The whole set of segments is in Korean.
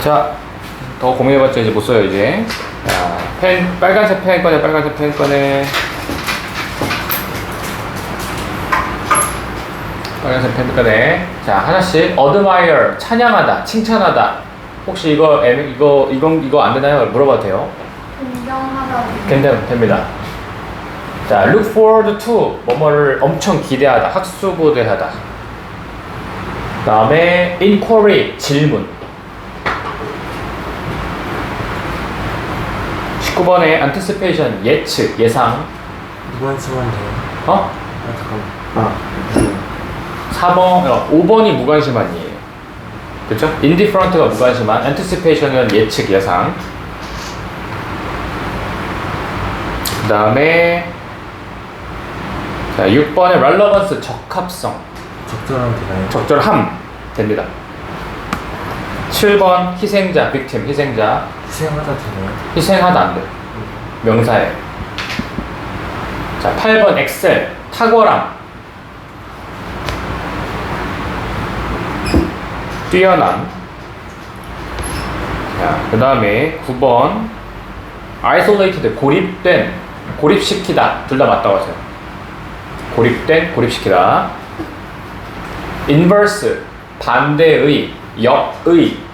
자, 더 고민해봤자 이제 못 써요, 이제. 자, 펜, 빨간색 펜 꺼내, 빨간색 펜 꺼내. 빨간색 펜 꺼내. 자, 하나씩. admire, 찬양하다, 칭찬하다. 혹시 이거 안 되나요? 물어봐도 돼요? 존경하다. 됩니다. 자, look forward to, 뭐뭐를 엄청 기대하다, 학수고대하다. 그 다음에 inquiry, 질문. 19번에 anticipation, 예측, 예상. 무관심한 돼요. 어? 잠깐만. 4번, 5번이 무관심한이에요. 그쵸? indifferent가 무관심한, anticipation은 예측, 예상. 그 다음에 자, 6번에 relevance, 적합성. 적절한 되나요? 적절함 됩니다. 7번 희생자, victim, 희생자. 희생하다 되나요? 희생하다 안 돼. 명사에. 자, 8번 excel, 탁월함. 뛰어남. 자, 그 다음에 9번 isolated, 고립된, 고립시키다. 둘 다 맞다고 하세요. 고립된, 고립시키다. inverse, 반대의, 역의.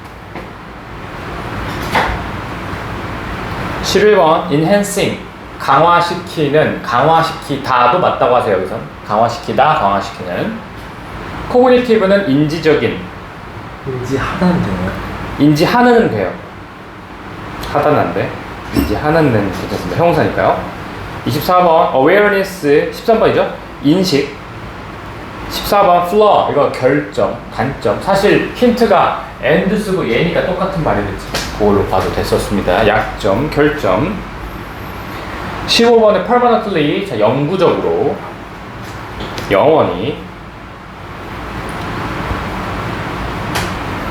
11번 enhancing, 강화시키는, 강화시키다도 맞다고 하세요. 여기서 강화시키다, 강화시키는. cognitive는 인지적인, 인지하다는 되나요? 인지하는 돼요. 하다는 안 돼. 인지하는 는 괜찮습니다. 형용사니까요. 24번 awareness, 13번이죠. 인식. 14번 flaw, 이거 결점, 단점. 사실 힌트가 and 쓰고 얘니까 똑같은 말이 됐지. 그걸로 봐도 됐었습니다. 약점, 결점. 15번에 permanently, 자, 영구적으로, 영원히.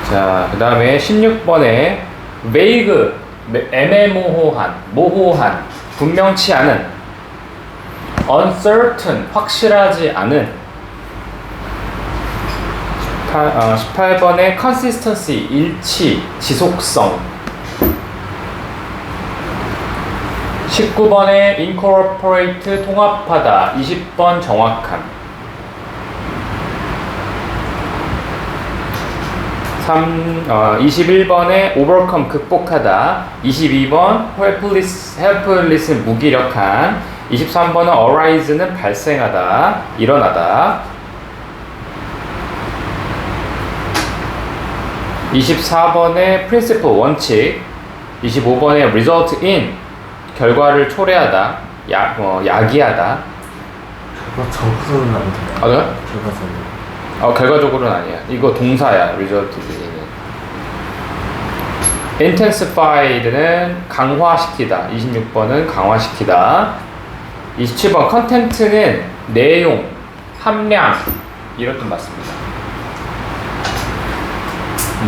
자, 그 다음에 16번에 vague, 애매모호한, 모호한, 분명치 않은. uncertain, 확실하지 않은. 18번에 consistency, 일치, 지속성. 19번에 incorporate, 통합하다. 20번 정확한. 21번에 overcome, 극복하다. 22번 helpless는 무기력한. 23번은 arise는 발생하다, 일어나다. 24번에 principle, 원칙. 25번에 result in, 결과를 초래하다, 야기하다. 결과적으로는 안 돼요. 아, 그래? 결과적으로. 결과적으로는 아니야. 이거 동사야, result in은. intensified는 강화시키다. 26번은 강화시키다. 27번 content는 내용, 함량, 이런 뜻 맞습니다.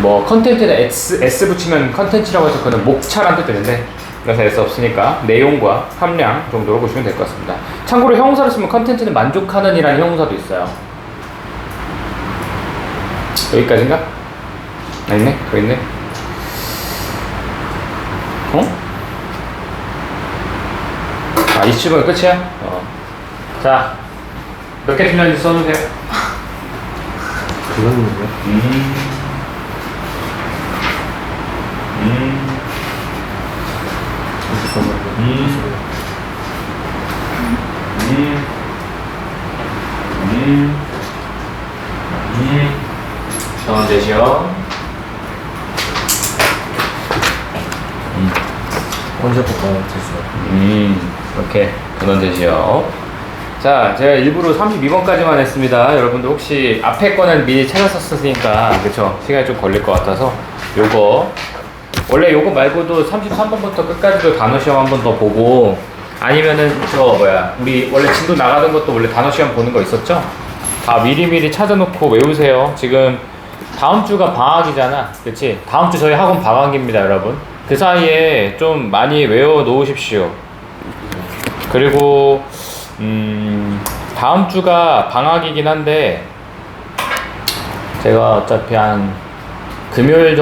뭐 컨텐츠에 S 붙이면 컨텐츠라고 해서 그는 목차란 뜻 되는데, 그래서 S 없으니까 내용과 함량 정도로 보시면 될 것 같습니다. 참고로 형용사를 쓰면 컨텐츠는 만족하는 이라는 형용사도 있어요. 여기까지인가? 아니네? 더 있네? 어? 27번 끝이야? 자, 몇 개 틀렸는지 써주세요. 그거는요? 정원 되시오. 언제 볼까요? 됐어요. 이렇게 근원 되시오. 자, 제가 일부러 32번까지만 했습니다. 여러분들 혹시 앞에 거는 미리 찾았었으니까, 그쵸? 시간이 좀 걸릴 것 같아서, 원래 요거 말고도 33번부터 끝까지도 단어 시험 한 번 더 보고, 아니면은 우리 원래 진도 나가던 것도 원래 단어 시험 보는 거 있었죠? 다 미리미리 찾아놓고 외우세요. 지금 다음 주가 방학이잖아. 그치? 다음 주 저희 학원 방학입니다, 여러분. 그 사이에 좀 많이 외워 놓으십시오. 그리고 다음 주가 방학이긴 한데 제가 어차피 한 금요일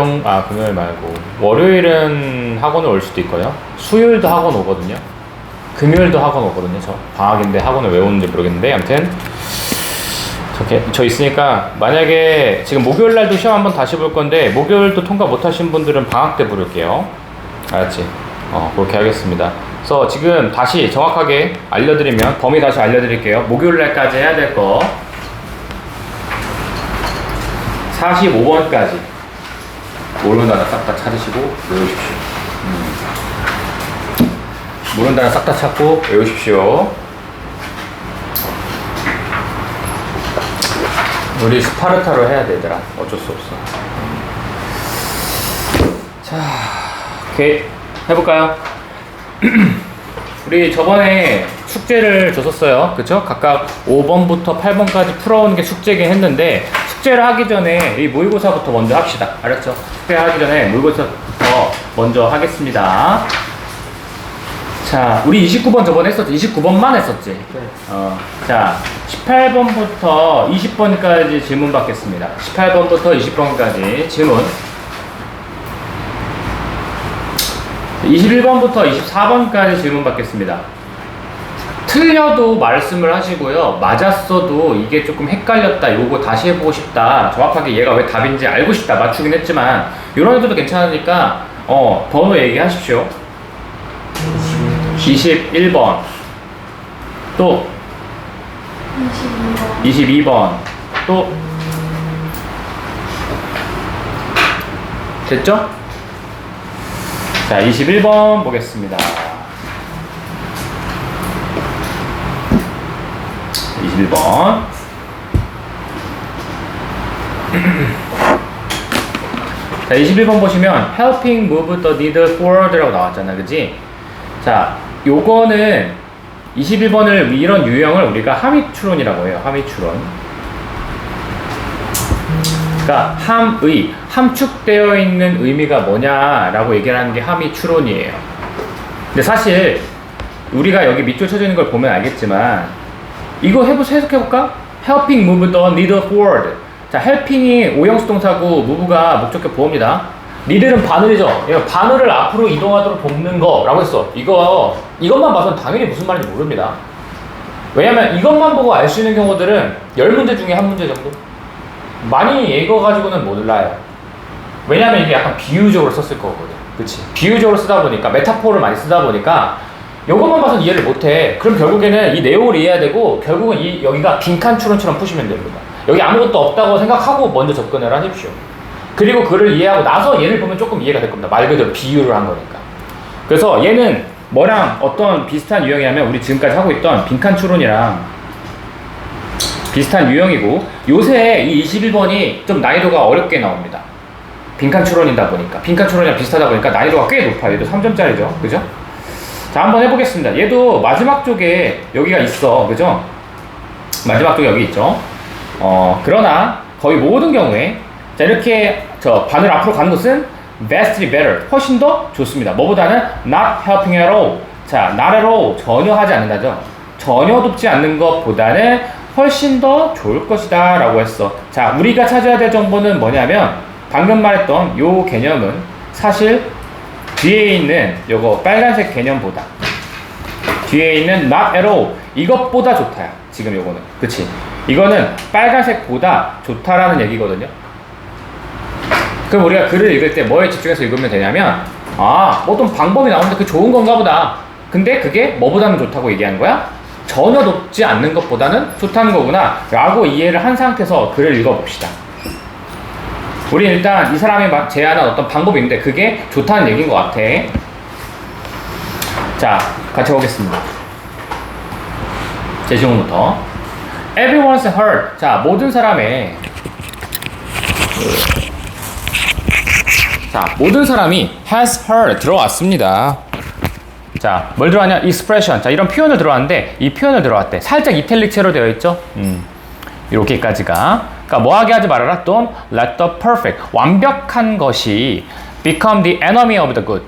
말고 월요일은 학원을 올 수도 있고요. 수요일도 학원 오거든요. 금요일도 학원 오거든요. 저 방학인데 학원을 왜 오는지 모르겠는데 아무튼 저 있으니까 만약에 지금 목요일 날도 시험 한번 다시 볼 건데 목요일도 통과 못 하신 분들은 방학 때 부를게요. 알았지? 그렇게 하겠습니다. 그래서 지금 다시 정확하게 알려드리면 범위 다시 알려드릴게요. 목요일 날까지 해야 될 거 45번까지 모르는 단어 싹 다 찾으시고 외우십시오. 모르는 단어 싹 다 찾고 외우십시오. 우리 스파르타로 해야 되더라. 어쩔 수 없어. 자, 오케이. 해볼까요? 우리 저번에 숙제를 줬었어요. 그쵸? 각각 5번부터 8번까지 풀어오는 게 숙제긴 했는데, 숙제를 하기 전에 이 모의고사부터 먼저 합시다. 알았죠? 숙제 하기 전에 모의고사부터 먼저 하겠습니다. 자, 우리 29번 저번에 했었지? 29번만 했었지? 네. 자, 18번부터 20번까지 질문 받겠습니다. 18번부터 20번까지 질문. 21번부터 24번까지 질문 받겠습니다. 틀려도 말씀을 하시고요. 맞았어도 이게 조금 헷갈렸다, 요거 다시 해보고 싶다, 정확하게 얘가 왜 답인지 알고 싶다, 맞추긴 했지만 이런 애들도 괜찮으니까 번호 얘기하십시오. 21번 또 22번 또 됐죠? 자, 21번 보겠습니다. 21번 자, 21번 보시면 helping move the needle forward라고 나왔잖아, 그치? 자, 요거는 21번을 이런 유형을 우리가 함의추론이라고 해요. 함의추론. 그러니까 함축되어 있는 의미가 뭐냐라고 얘기를 하는 게 함의추론이에요. 근데 사실 우리가 여기 밑줄 쳐져 있는 걸 보면 알겠지만 이거 해석해볼까? helping move the needle forward. 자, helping이 오형수 동사고 move가 목적격 보호입니다. 니들은 바늘이죠. 바늘을 앞으로 이동하도록 돕는 거라고 했어. 이것만 봐서는 당연히 무슨 말인지 모릅니다. 왜냐면 이것만 보고 알 수 있는 경우들은 10문제 중에 1문제 정도? 많이 이거 가지고는 몰라요. 왜냐면 이게 약간 비유적으로 썼을 거거든. 그치? 비유적으로 쓰다 보니까, 메타포를 많이 쓰다 보니까 이것만 봐서는 이해를 못해. 그럼 결국에는 이 내용을 이해해야 되고, 결국은 여기가 빈칸 추론처럼 푸시면 됩니다. 여기 아무것도 없다고 생각하고 먼저 접근을 하십시오. 그리고 그를 이해하고 나서 얘를 보면 조금 이해가 될 겁니다. 말 그대로 비유를 한 거니까. 그래서 얘는 뭐랑 어떤 비슷한 유형이냐면 우리 지금까지 하고 있던 빈칸 추론이랑 비슷한 유형이고, 요새 이 21번이 좀 난이도가 어렵게 나옵니다. 빈칸 추론이다 보니까, 빈칸 추론이랑 비슷하다 보니까 난이도가 꽤 높아요. 얘도 3점짜리죠. 그죠? 자, 한번 해보겠습니다. 얘도 마지막 쪽에 여기가 있어. 그죠? 마지막 쪽에 여기 있죠. 그러나 거의 모든 경우에 자, 이렇게 바늘 앞으로 가는 것은 vastly better, 훨씬 더 좋습니다. 뭐보다는 not helping at all. 자, not at all, 전혀 하지 않는다죠. 전혀 돕지 않는 것보다는 훨씬 더 좋을 것이다 라고 했어. 자, 우리가 찾아야 될 정보는 뭐냐면 방금 말했던 요 개념은 사실 뒤에 있는 요거 빨간색 개념보다, 뒤에 있는 not at all, 이것보다 좋다야. 지금 요거는, 그치? 이거는 빨간색보다 좋다라는 얘기거든요. 그럼 우리가 글을 읽을 때 뭐에 집중해서 읽으면 되냐면, 어떤 방법이 나오는데 그게 좋은 건가 보다. 근데 그게 뭐보다는 좋다고 얘기하는 거야? 전혀 높지 않는 것보다는 좋다는 거구나 라고 이해를 한 상태에서 글을 읽어봅시다. 우리 일단 이 사람이 제안한 어떤 방법이 있는데 그게 좋다는 얘기인 것 같아. 자, 같이 보겠습니다. 제 질문부터. Everyone's heard. 자, 모든 사람의 모든 사람이 has heard 들어왔습니다. 자, 뭘 들어왔냐? expression. 자, 이런 표현을 들어왔는데 이 표현을 들어왔대. 살짝 이탈릭체로 되어 있죠? 이렇게까지가. 그러니까 뭐하게 하지 말아라. Don't let the perfect. 완벽한 것이 become the enemy of the good.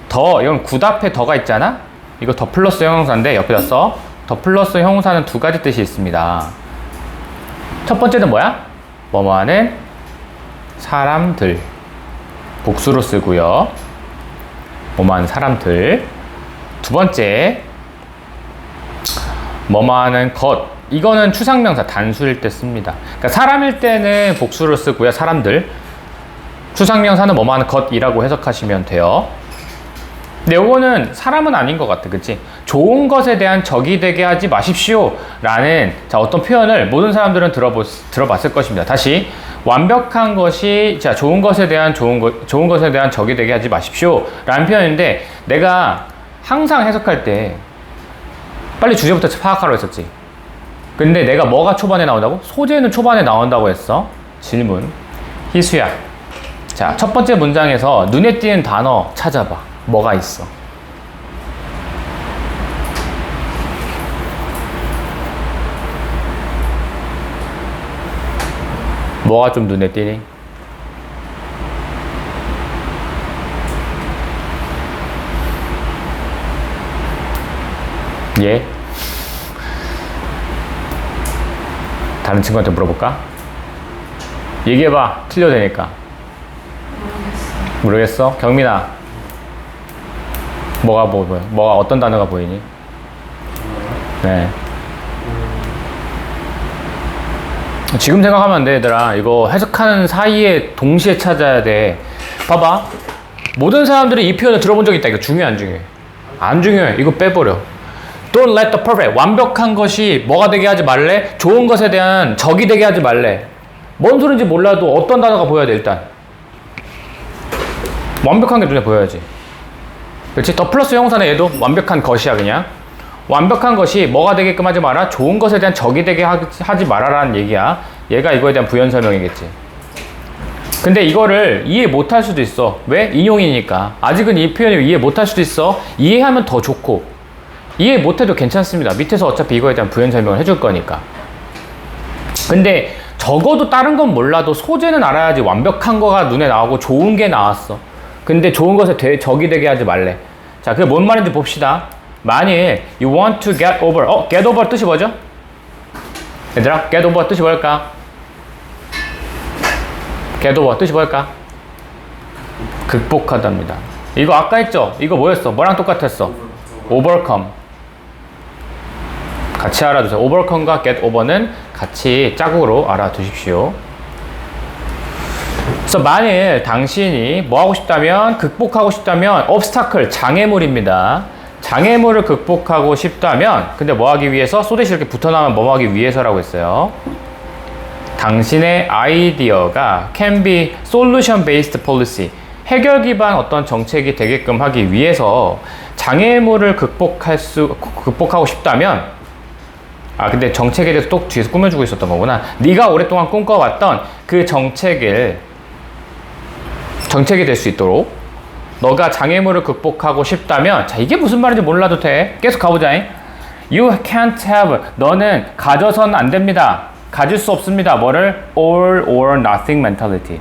이건 good 앞에 더가 있잖아? 이거 더 플러스 형용사인데 옆에다 써. 더 플러스 형용사는 두 가지 뜻이 있습니다. 첫 번째는 뭐야? 뭐뭐하는 사람들. 복수로 쓰고요. 뭐뭐하는 사람들. 두 번째, 뭐뭐하는 것. 이거는 추상명사 단수일 때 씁니다. 그러니까 사람일 때는 복수로 쓰고요. 사람들. 추상명사는 뭐뭐하는 것이라고 해석하시면 돼요. 근데 요거는 사람은 아닌 것 같아. 그치? 좋은 것에 대한 적이 되게 하지 마십시오. 라는 어떤 표현을 모든 사람들은 들어봤을 것입니다. 다시. 완벽한 것이, 좋은 것에 대한 좋은 것에 대한 적이 되게 하지 마십시오. 라는 표현인데, 내가 항상 해석할 때, 빨리 주제부터 파악하라고 했었지. 근데 내가 뭐가 초반에 나온다고? 소재는 초반에 나온다고 했어. 질문. 희수야. 자, 첫 번째 문장에서 눈에 띄는 단어 찾아봐. 뭐가 있어? 뭐가 좀 눈에 띄니? 예? 다른 친구한테 물어볼까? 얘기해봐. 틀려도 되니까. 모르겠어? 경민아. 뭐가 어떤 단어가 보이니? 네. 지금 생각하면 안 돼, 얘들아. 이거 해석하는 사이에 동시에 찾아야 돼. 봐봐. 모든 사람들이 이 표현을 들어본 적 있다. 이거 중요해, 안 중요해? 안 중요해. 이거 빼버려. Don't let the perfect. 완벽한 것이 뭐가 되게 하지 말래? 좋은 것에 대한 적이 되게 하지 말래. 뭔 소린지 몰라도 어떤 단어가 보여야 돼, 일단. 완벽한 게 눈에 보여야지. 그렇지? 더 플러스 형사는 얘도 완벽한 것이야, 그냥. 완벽한 것이 뭐가 되게끔 하지 마라. 좋은 것에 대한 적이 되게 하지 마라라는 얘기야. 얘가 이거에 대한 부연 설명이겠지. 근데 이거를 이해 못할 수도 있어. 왜? 인용이니까. 아직은 이 표현을 이해 못할 수도 있어. 이해하면 더 좋고, 이해 못해도 괜찮습니다. 밑에서 어차피 이거에 대한 부연 설명을 해줄 거니까. 근데 적어도 다른 건 몰라도 소재는 알아야지. 완벽한 거가 눈에 나오고 좋은 게 나왔어. 근데 좋은 것에 적이 되게 하지 말래. 자, 그게 뭔 말인지 봅시다. 만일 you want to get over. get over 뜻이 뭐죠? 얘들아, get over 뜻이 뭘까? get over 뜻이 뭘까? 극복하답니다. 이거 아까 했죠? 이거 뭐였어? 뭐랑 똑같았어? overcome. 같이 알아두세요. overcome과 get over는 같이 짝으로 알아두십시오. 그래서 만일 당신이 뭐 하고 싶다면, 극복하고 싶다면 obstacle, 장애물입니다. 장애물을 극복하고 싶다면, 근데 뭐 하기 위해서? 소대시 이렇게 붙어나면 뭐 하기 위해서라고 했어요. 당신의 아이디어가 can be solution based policy, 해결 기반 어떤 정책이 되게끔 하기 위해서 장애물을 극복하고 싶다면, 근데 정책에 대해서 또 뒤에서 꾸며주고 있었던 거구나. 네가 오랫동안 꿈꿔왔던 그 정책이 될 수 있도록 너가 장애물을 극복하고 싶다면, 자, 이게 무슨 말인지 몰라도 돼. 계속 가보자. You can't have. 너는 가져선 안 됩니다. 가질 수 없습니다. 뭐를? All or nothing mentality.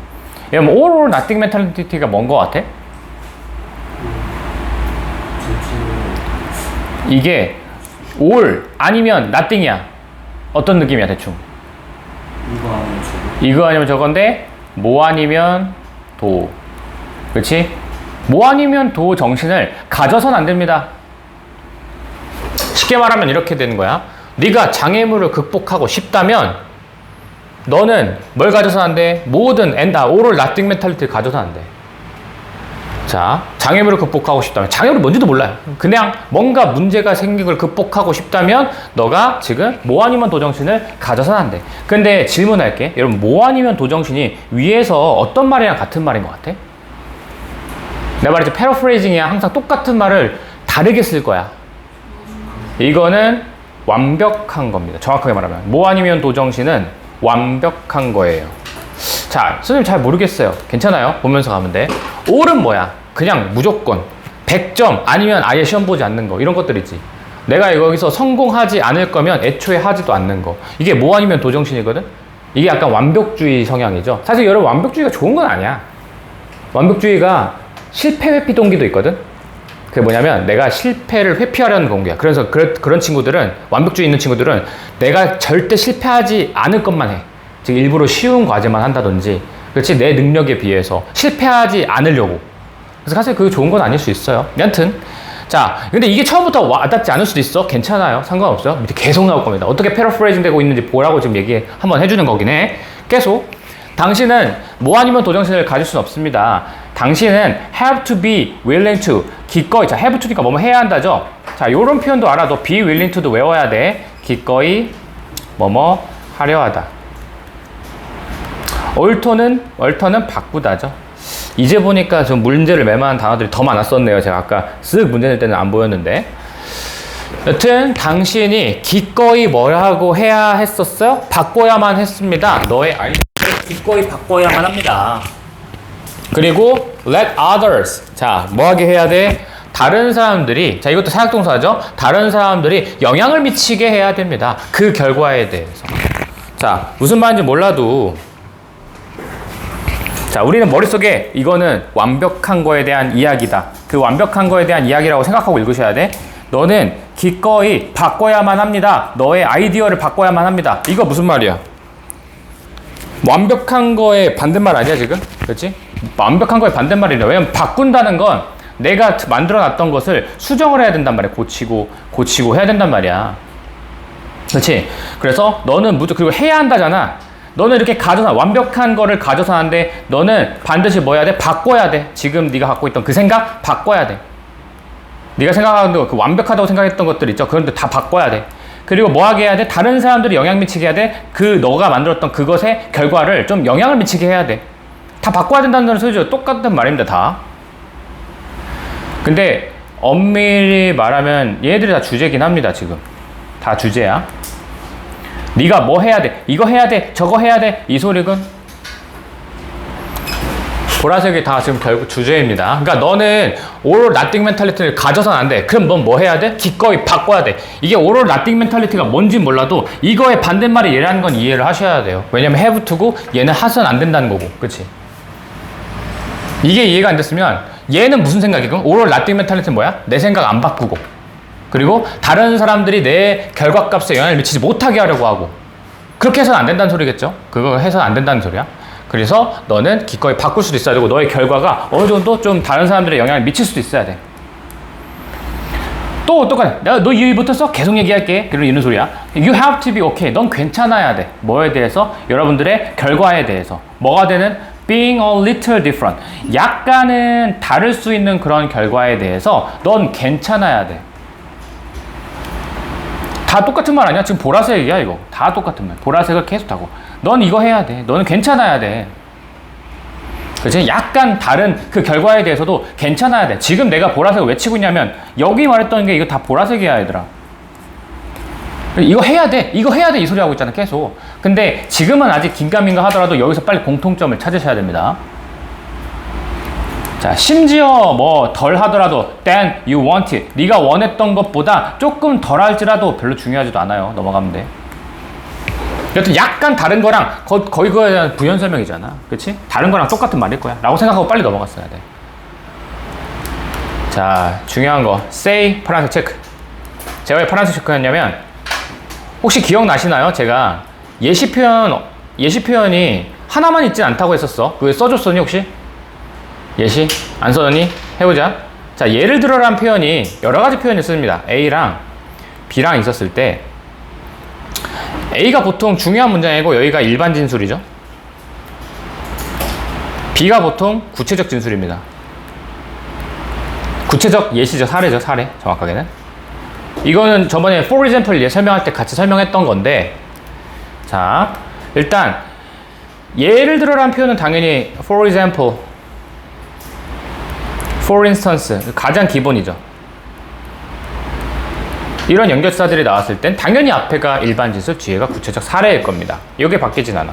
여러분, all or nothing mentality가 뭔 거 같아? 이게 all 아니면 nothing이야. 어떤 느낌이야, 대충? 이거 아니면 저건데, 뭐 아니면 도. 그렇지? 뭐 아니면 도 정신을 가져선 안 됩니다. 쉽게 말하면 이렇게 되는 거야. 네가 장애물을 극복하고 싶다면 너는 뭘 가져선 안 돼? 모든 all or nothing mentality 가져선 안 돼. 자, 장애물을 극복하고 싶다면, 장애물이 뭔지도 몰라요. 그냥 뭔가 문제가 생긴 걸 극복하고 싶다면 너가 지금 뭐 아니면 도정신을 가져선 안 돼. 근데 질문할게. 여러분, 뭐 아니면 도정신이 위에서 어떤 말이랑 같은 말인 것 같아? 내가 말했지, 패러프레이징이야. 항상 똑같은 말을 다르게 쓸 거야. 이거는 완벽한 겁니다. 정확하게 말하면. 뭐 아니면 도정신은 완벽한 거예요. 자, 선생님 잘 모르겠어요. 괜찮아요. 보면서 가면 돼. all은 뭐야? 그냥 무조건 100점 아니면 아예 시험 보지 않는 거, 이런 것들이지. 내가 여기서 성공하지 않을 거면 애초에 하지도 않는 거. 이게 뭐 아니면 도정신이거든? 이게 약간 완벽주의 성향이죠. 사실 여러분, 완벽주의가 좋은 건 아니야. 완벽주의가 실패 회피 동기도 있거든? 그게 뭐냐면 내가 실패를 회피하려는 동기야. 그래서 그런 친구들은, 완벽주의 있는 친구들은 내가 절대 실패하지 않을 것만 해. 즉 일부러 쉬운 과제만 한다든지 그렇지? 내 능력에 비해서 실패하지 않으려고. 그래서 사실 그게 좋은 건 아닐 수 있어요. 여튼 자, 근데 이게 처음부터 와닿지 않을 수도 있어. 괜찮아요. 상관없어요. 밑에 계속 나올 겁니다. 어떻게 패러프레이징 되고 있는지 보라고 지금 얘기 한번 해주는 거긴 해. 계속. 당신은 뭐 아니면 도정신을 가질 수는 없습니다. 당신은 have to be willing to. 기꺼이. 자, have to니까 뭐뭐 해야 한다죠. 자, 요런 표현도 알아. 너 be willing to도 외워야 돼. 기꺼이 뭐뭐 하려 하다. 얼터는 바꾸다죠. 이제 보니까 좀 문제를 맺만한 단어들이 더 많았었네요. 제가 아까 쓱 문제 낼 때는 안 보였는데. 여튼 당신이 기꺼이 뭐라고 해야 했었어요? 바꿔야만 했습니다. 너의 아이디어를 기꺼이 바꿔야만 합니다. 그리고 let others. 자, 뭐하게 해야 돼? 다른 사람들이, 자, 이것도 사역동사죠. 다른 사람들이 영향을 미치게 해야 됩니다. 그 결과에 대해서. 자, 무슨 말인지 몰라도, 자, 우리는 머릿속에 이거는 완벽한 거에 대한 이야기다. 그 완벽한 거에 대한 이야기라고 생각하고 읽으셔야 돼. 너는 기꺼이 바꿔야만 합니다. 너의 아이디어를 바꿔야만 합니다. 이거 무슨 말이야? 완벽한 거의 반대말 아니야, 지금? 그렇지? 완벽한 거의 반대말이래. 왜냐면 바꾼다는 건 내가 만들어 놨던 것을 수정을 해야 된단 말이야. 고치고 해야 된단 말이야. 그렇지? 그래서 너는 그리고 해야 한다잖아. 너는 이렇게 가져서 완벽한 거를 가져서 하는데 너는 반드시 뭐 해야 돼? 바꿔야 돼. 지금 네가 갖고 있던 그 생각 바꿔야 돼. 네가 생각하는 그 완벽하다고 생각했던 것들 있죠. 그런데 다 바꿔야 돼. 그리고 뭐 하게 해야 돼? 다른 사람들이 영향 미치게 해야 돼. 그 너가 만들었던 그것의 결과를 좀 영향을 미치게 해야 돼. 다 바꿔야 된다는 소리죠. 똑같은 말입니다. 다. 근데 엄밀히 말하면 얘네들이 다 주제긴 합니다. 지금 다 주제야. 네가 뭐 해야 돼? 이거 해야 돼? 저거 해야 돼? 이 소리군. 보라색이 다 지금 결국 주제입니다. 그러니까 너는 all or nothing 멘탈리티를 가져서는 안 돼. 그럼 넌 뭐 해야 돼? 기꺼이 바꿔야 돼. 이게 all or nothing 멘탈리티가 뭔지 몰라도 이거의 반대말이 얘라는 건 이해를 하셔야 돼요. 왜냐면 have to고 얘는 하서는 안 된다는 거고. 그치? 이게 이해가 안 됐으면 얘는 무슨 생각이고 all or nothing 멘탈리티는 뭐야? 내 생각 안 바꾸고 그리고 다른 사람들이 내 결과값에 영향을 미치지 못하게 하려고 하고 그렇게 해서는 안 된다는 소리겠죠? 그거 해서는 안 된다는 소리야. 그래서 너는 기꺼이 바꿀 수도 있어야 되고 너의 결과가 어느 정도 좀 다른 사람들의 영향을 미칠 수도 있어야 돼. 또 똑같아. 내가 너 이 못했어? 계속 얘기할게. 그리고 이런 소리야. You have to be okay. 넌 괜찮아야 돼. 뭐에 대해서? 여러분들의 결과에 대해서. 뭐가 되는? Being a little different. 약간은 다를 수 있는 그런 결과에 대해서 넌 괜찮아야 돼. 다 똑같은 말 아니야? 지금 보라색이야 이거. 다 똑같은 말. 보라색을 계속 하고. 넌 이거 해야 돼. 너는 괜찮아야 돼. 그치? 약간 다른 그 결과에 대해서도 괜찮아야 돼. 지금 내가 보라색을 왜 치고 있냐면 여기 말했던 게 이거 다 보라색이야 얘들아. 이거 해야 돼. 이거 해야 돼. 이 소리 하고 있잖아 계속. 근데 지금은 아직 긴가민가 하더라도 여기서 빨리 공통점을 찾으셔야 됩니다. 자, 심지어 뭐 덜 하더라도 than you wanted. 네가 원했던 것보다 조금 덜 할지라도 별로 중요하지도 않아요. 넘어가면 돼. 여튼 약간 다른 거랑 거의 그거에 대한 부연 설명이잖아. 그치? 다른 거랑 똑같은 말일 거야. 라고 생각하고 빨리 넘어갔어야 돼. 자, 중요한 거. say 파란색 체크. 제가 왜 파란색 체크했냐면 혹시 기억나시나요? 제가 예시 표현이 하나만 있진 않다고 했었어. 그거 써줬었니 혹시? 예시? 안 써줬니? 해보자. 자, 예를 들어라는 표현이 여러 가지 표현이 씁니다. A랑 B랑 있었을 때 A가 보통 중요한 문장이고 여기가 일반 진술이죠. B가 보통 구체적 진술입니다. 구체적 예시죠. 사례죠. 사례. 정확하게는. 이거는 저번에 for example 설명할 때 같이 설명했던 건데 자, 일단 예를 들어라는 표현은 당연히 for example, for instance 가장 기본이죠. 이런 연결사들이 나왔을 땐 당연히 앞에가 일반 진술, 뒤에가 구체적 사례일 겁니다. 이게 바뀌진 않아.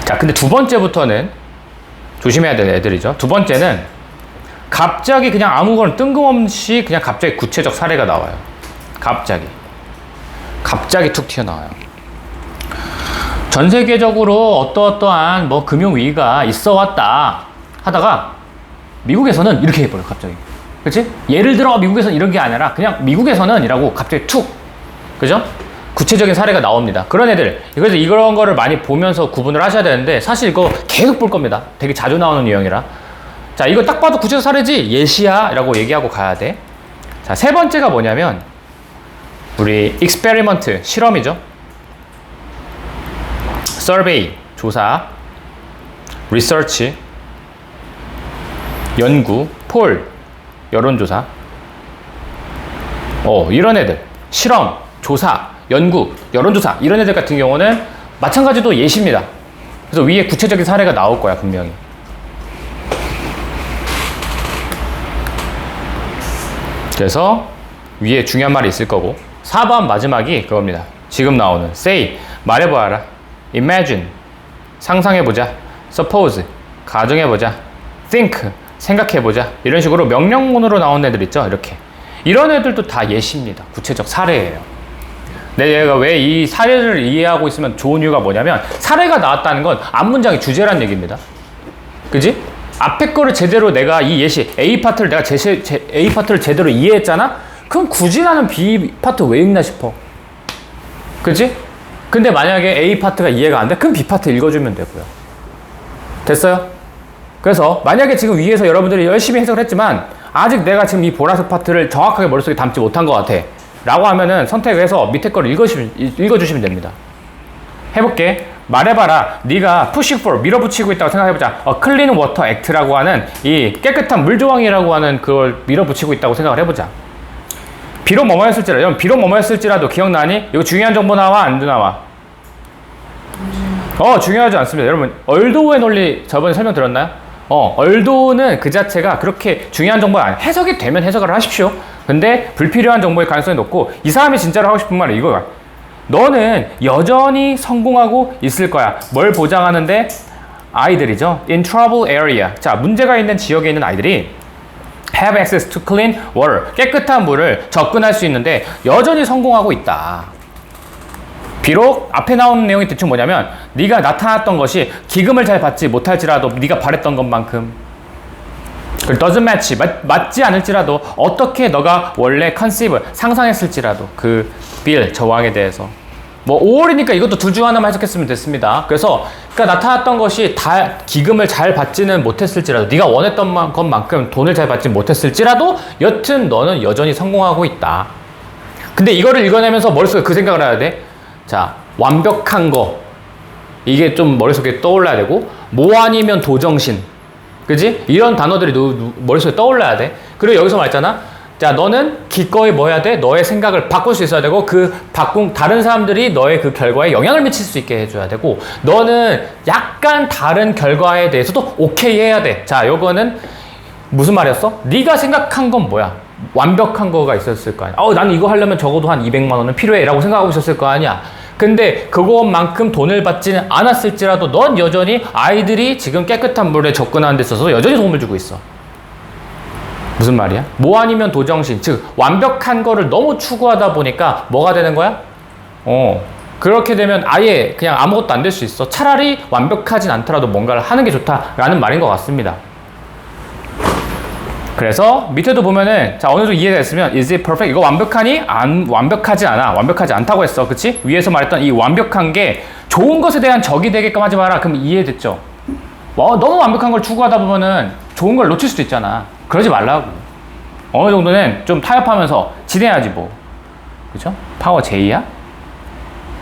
자, 근데 두 번째부터는 조심해야 되는 애들이죠. 두 번째는 갑자기 그냥 아무거나 뜬금없이 그냥 갑자기 구체적 사례가 나와요. 갑자기 툭 튀어나와요. 전 세계적으로 어떠어떠한 뭐 금융위기가 있어 왔다 하다가 미국에서는 이렇게 해버려 갑자기. 그치? 예를 들어 미국에서는 이런 게 아니라 그냥 미국에서는 이라고 갑자기 툭. 그죠? 구체적인 사례가 나옵니다. 그런 애들, 그래서 이런 거를 많이 보면서 구분을 하셔야 되는데, 사실 이거 계속 볼 겁니다. 되게 자주 나오는 유형이라. 자, 이거 딱 봐도 구체적 사례지, 예시야 라고 얘기하고 가야 돼. 자, 세 번째가 뭐냐면, 우리 experiment, 실험이죠. survey, 조사, research, 연구, poll, 여론조사. 이런 애들, 실험, 조사, 연구, 여론조사, 이런 애들 같은 경우는 마찬가지로 예시입니다. 그래서 위에 구체적인 사례가 나올 거야, 분명히. 그래서 위에 중요한 말이 있을 거고, 4번 마지막이 그겁니다. 지금 나오는 say, 말해보아라, imagine, 상상해보자, suppose, 가정해보자, think, 생각해보자, 이런 식으로 명령문으로 나온 애들 있죠, 이렇게. 이런 애들도 다 예시입니다. 구체적 사례예요. 내가 왜 이 사례를 이해하고 있으면 좋은 이유가 뭐냐면, 사례가 나왔다는 건 앞문장의 주제란 얘기입니다. 그지? 앞에 거를 제대로 내가 이 예시 A 파트를 내가 A 파트를 제대로 이해했잖아? 그럼 굳이 나는 B 파트 왜 읽나 싶어. 그치? 근데 만약에 A 파트가 이해가 안 돼? 그럼 B 파트 읽어주면 되고요. 됐어요? 그래서 만약에 지금 위에서 여러분들이 열심히 해석을 했지만 아직 내가 지금 이 보라색 파트를 정확하게 머릿속에 담지 못한 것 같아 라고 하면은 선택해서 밑에 거를 읽어주시면 됩니다. 해볼게. 말해봐라. 네가 pushing for, 밀어붙이고 있다고 생각해보자. clean water act라고 하는 이 깨끗한 물 조항이라고 하는 그걸 밀어붙이고 있다고 생각을 해보자. 비록 뭐뭐였을지라도, 여러분 비록 뭐뭐였을지라도 기억나니? 이거 중요한 정보 나와? 안 나와? 중요하지 않습니다. 여러분 얼도의 논리 저번에 설명드렸나요? 얼도는 그 자체가 그렇게 중요한 정보가 아니에요. 해석이 되면 해석을 하십시오. 근데 불필요한 정보일 가능성이 높고, 이 사람이 진짜로 하고 싶은 말은 이거야. 너는 여전히 성공하고 있을 거야. 뭘 보장하는데? 아이들이죠. In trouble area. 자, 문제가 있는 지역에 있는 아이들이 have access to clean water. 깨끗한 물을 접근할 수 있는데 여전히 성공하고 있다. 비록 앞에 나오는 내용이 대충 뭐냐면, 네가 나타났던 것이 기금을 잘 받지 못할지라도 네가 바랬던 것만큼, doesn't match, 맞지 않을지라도, 어떻게 너가 원래 conceive, 상상했을지라도 그 빌, 저왕에 대해서. 뭐 5월이니까 이것도 둘 중 하나만 해석했으면 됐습니다. 그래서 그러니까 나타났던 것이 다 기금을 잘 받지는 못했을지라도, 네가 원했던 것만큼 돈을 잘 받지 못했을지라도 여튼 너는 여전히 성공하고 있다. 근데 이거를 읽어내면서 머릿속에 그 생각을 해야 돼. 자, 완벽한 거, 이게 좀 머릿속에 떠올라야 되고, 뭐 아니면 도정신, 그지? 이런 단어들이 머릿속에 떠올라야 돼. 그리고 여기서 말했잖아. 자, 너는 기꺼이 뭐 해야 돼? 너의 생각을 바꿀 수 있어야 되고, 다른 사람들이 너의 그 결과에 영향을 미칠 수 있게 해줘야 되고, 너는 약간 다른 결과에 대해서도 오케이 해야 돼. 자, 요거는 무슨 말이었어? 네가 생각한 건 뭐야? 완벽한 거가 있었을 거 아니야. 나는 이거 하려면 적어도 한 200만 원은 필요해 라고 생각하고 있었을 거 아니야. 근데 그것만큼 돈을 받지는 않았을지라도 넌 여전히 아이들이 지금 깨끗한 물에 접근하는 데 있어서 여전히 도움을 주고 있어. 무슨 말이야? 뭐 아니면 도정신, 즉 완벽한 거를 너무 추구하다 보니까 뭐가 되는 거야? 그렇게 되면 아예 그냥 아무것도 안 될 수 있어. 차라리 완벽하진 않더라도 뭔가를 하는 게 좋다라는 말인 것 같습니다. 그래서 밑에도 보면은, 자, 어느 정도 이해가 됐으면 is it perfect? 이거 완벽하니? 완벽하지 않아. 완벽하지 않다고 했어. 그치? 위에서 말했던 이 완벽한 게 좋은 것에 대한 적이 되게끔 하지 마라. 그럼 이해됐죠? 너무 완벽한 걸 추구하다 보면은 좋은 걸 놓칠 수도 있잖아. 그러지 말라고. 어느 정도는 좀 타협하면서 지내야지 뭐. 그죠? 파워 J야?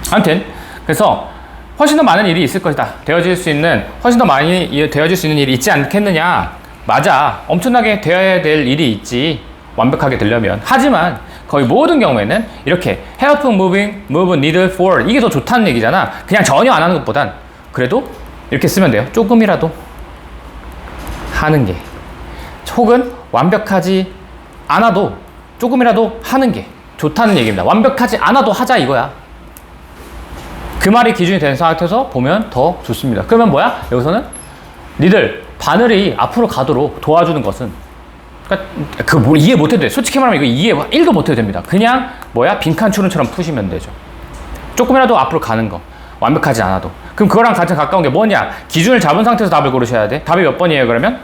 아무튼 그래서 훨씬 더 많은 일이 있을 것이다. 훨씬 더 많이 되어질 수 있는 일이 있지 않겠느냐. 맞아. 엄청나게 되어야 될 일이 있지. 완벽하게 되려면. 하지만 거의 모든 경우에는 이렇게 help move needle forward, 이게 더 좋다는 얘기잖아. 그냥 전혀 안 하는 것보단 그래도 이렇게 쓰면 돼요. 조금이라도 하는 게, 혹은 완벽하지 않아도 조금이라도 하는 게 좋다는 얘기입니다. 완벽하지 않아도 하자 이거야. 그 말이 기준이 되는 상태에서 보면 더 좋습니다. 그러면 뭐야? 여기서는 니들 바늘이 앞으로 가도록 도와주는 것은, 그러니까 뭘 이해 못해도 돼. 솔직히 말하면 이거 이해 1도 못해도 됩니다. 그냥 빈칸 추론처럼 푸시면 되죠. 조금이라도 앞으로 가는 거, 완벽하지 않아도. 그럼 그거랑 가장 가까운 게 뭐냐? 기준을 잡은 상태에서 답을 고르셔야 돼. 답이 몇 번이에요 그러면?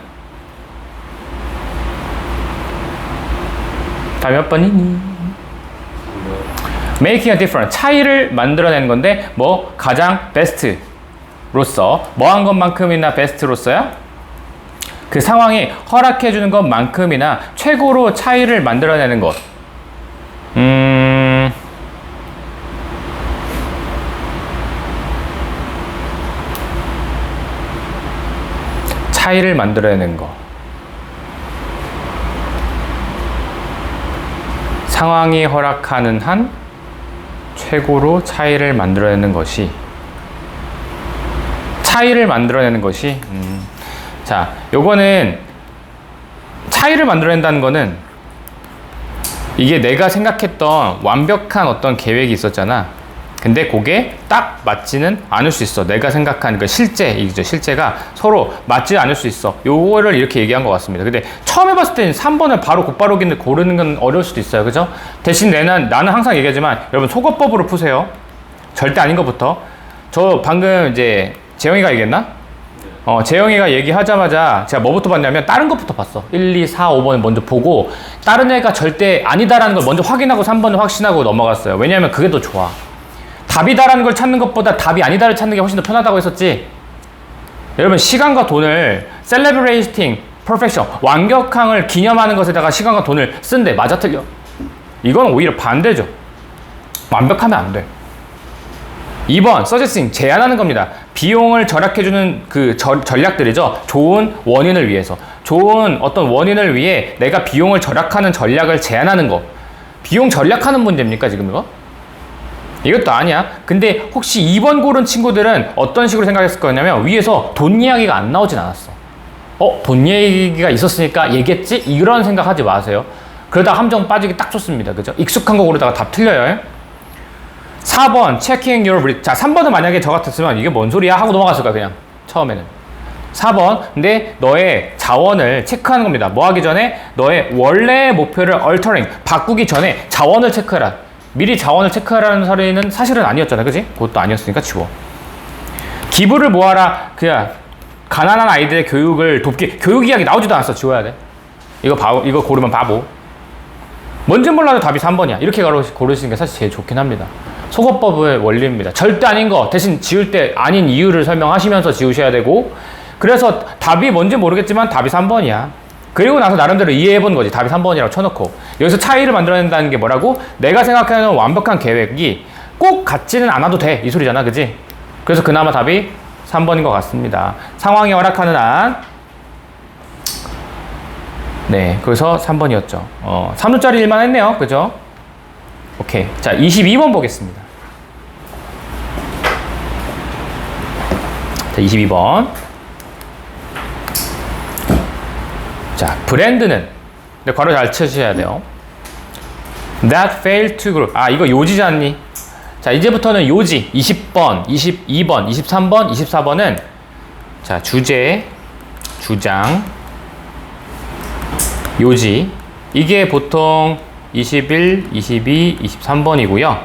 답이 몇 번이니? making a difference. 차이를 만들어내는 건데 뭐 가장 베스트로서 뭐 한 것만큼이나 베스트로서야 그 상황이 허락해 주는 것만큼이나 최고로 차이를 만들어내는 것. 차이를 만들어내는 것. 상황이 허락하는 한 최고로 차이를 만들어내는 것이 자, 요거는 차이를 만들어낸다는 거는 이게 내가 생각했던 완벽한 어떤 계획이 있었잖아. 근데 그게 딱 맞지는 않을 수 있어. 내가 생각한 그 실제가 서로 맞지 않을 수 있어. 요거를 이렇게 얘기한 것 같습니다. 근데 처음 해봤을 때는 3번을 바로 곧바로 고르는 건 어려울 수도 있어요. 그죠? 대신 나는 항상 얘기하지만 여러분 속어법으로 푸세요. 절대 아닌 것부터. 저 방금 이제 재영이가 얘기했나? 재영이가 얘기하자마자 제가 뭐부터 봤냐면 다른 것부터 봤어. 1, 2, 4, 5번을 먼저 보고 다른 애가 절대 아니다라는 걸 먼저 확인하고 3번을 확신하고 넘어갔어요. 왜냐면 그게 더 좋아. 답이다라는 걸 찾는 것보다 답이 아니다를 찾는 게 훨씬 더 편하다고 했었지. 여러분 시간과 돈을 celebrating perfection 완벽함을 기념하는 것에다가 시간과 돈을 쓴대. 맞아 틀려? 이건 오히려 반대죠. 완벽하면 안 돼. 2번 suggesting 제안하는 겁니다. 비용을 절약해주는 그 전략들이죠. 좋은 원인을 위해서. 좋은 어떤 원인을 위해 내가 비용을 절약하는 전략을 제안하는 거. 비용 절약하는 문제입니까 지금 이거? 이것도 아니야. 근데 혹시 2번 고른 친구들은 어떤 식으로 생각했을 거냐면 위에서 돈 이야기가 안 나오진 않았어. 돈 얘기가 있었으니까 얘기했지? 이런 생각하지 마세요. 그러다 함정 빠지기 딱 좋습니다. 그죠? 익숙한 거 고르다가 답 틀려요. 4번 checking your risk. 자, 3번은 만약에 저 같았으면 이게 뭔 소리야? 하고 넘어갔을 거야 그냥 처음에는. 4번 근데 너의 자원을 체크하는 겁니다. 뭐 하기 전에 너의 원래 목표를 altering 바꾸기 전에 자원을 체크해라. 미리 자원을 체크하라는 소리는 사실은 아니었잖아. 그지? 그것도 아니었으니까 지워. 기부를 모아라. 그냥 가난한 아이들의 교육을 돕기. 교육 이야기 나오지도 않았어. 지워야 돼. 이거 고르면 바보. 뭔지 몰라도 답이 3번이야. 이렇게 고르시는 게 사실 제일 좋긴 합니다. 속어법의 원리입니다. 절대 아닌 거 대신 지울 때 아닌 이유를 설명하시면서 지우셔야 되고, 그래서 답이 뭔지 모르겠지만 답이 3번이야. 그리고 나서 나름대로 이해해본 거지. 답이 3번이라고 쳐놓고. 여기서 차이를 만들어낸다는 게 뭐라고? 내가 생각하는 완벽한 계획이 꼭 같지는 않아도 돼. 이 소리잖아. 그지? 그래서 그나마 답이 3번인 것 같습니다. 상황이 허락하는 한. 네. 그래서 3번이었죠. 3루짜리 일만 했네요. 그죠? 오케이. 자, 22번 보겠습니다. 자, 22번. 자, 브랜드는, 근데 괄호 잘 쳐주셔야 돼요. That failed to grow. 이거 요지잖니? 자, 이제부터는 요지. 20번, 22번, 23번, 24번은 자, 주제, 주장, 요지. 이게 보통 21, 22, 23번이고요.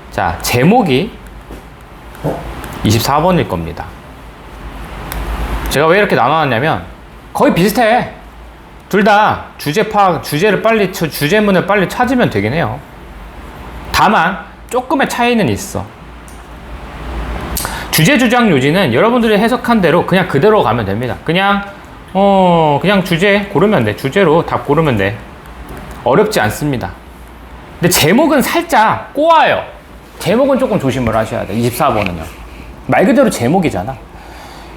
자, 제목이 24번일 겁니다. 제가 왜 이렇게 나눠놨냐면 거의 비슷해. 둘 다 주제 파악, 주제문을 빨리 찾으면 되긴 해요. 다만 조금의 차이는 있어. 주제, 주장, 요지는 여러분들이 해석한 대로 그냥 그대로 가면 됩니다. 그냥 주제 고르면 돼. 주제로 답 고르면 돼. 어렵지 않습니다. 근데 제목은 살짝 꼬아요. 제목은 조금 조심을 하셔야 돼. 24번은요. 말 그대로 제목이잖아.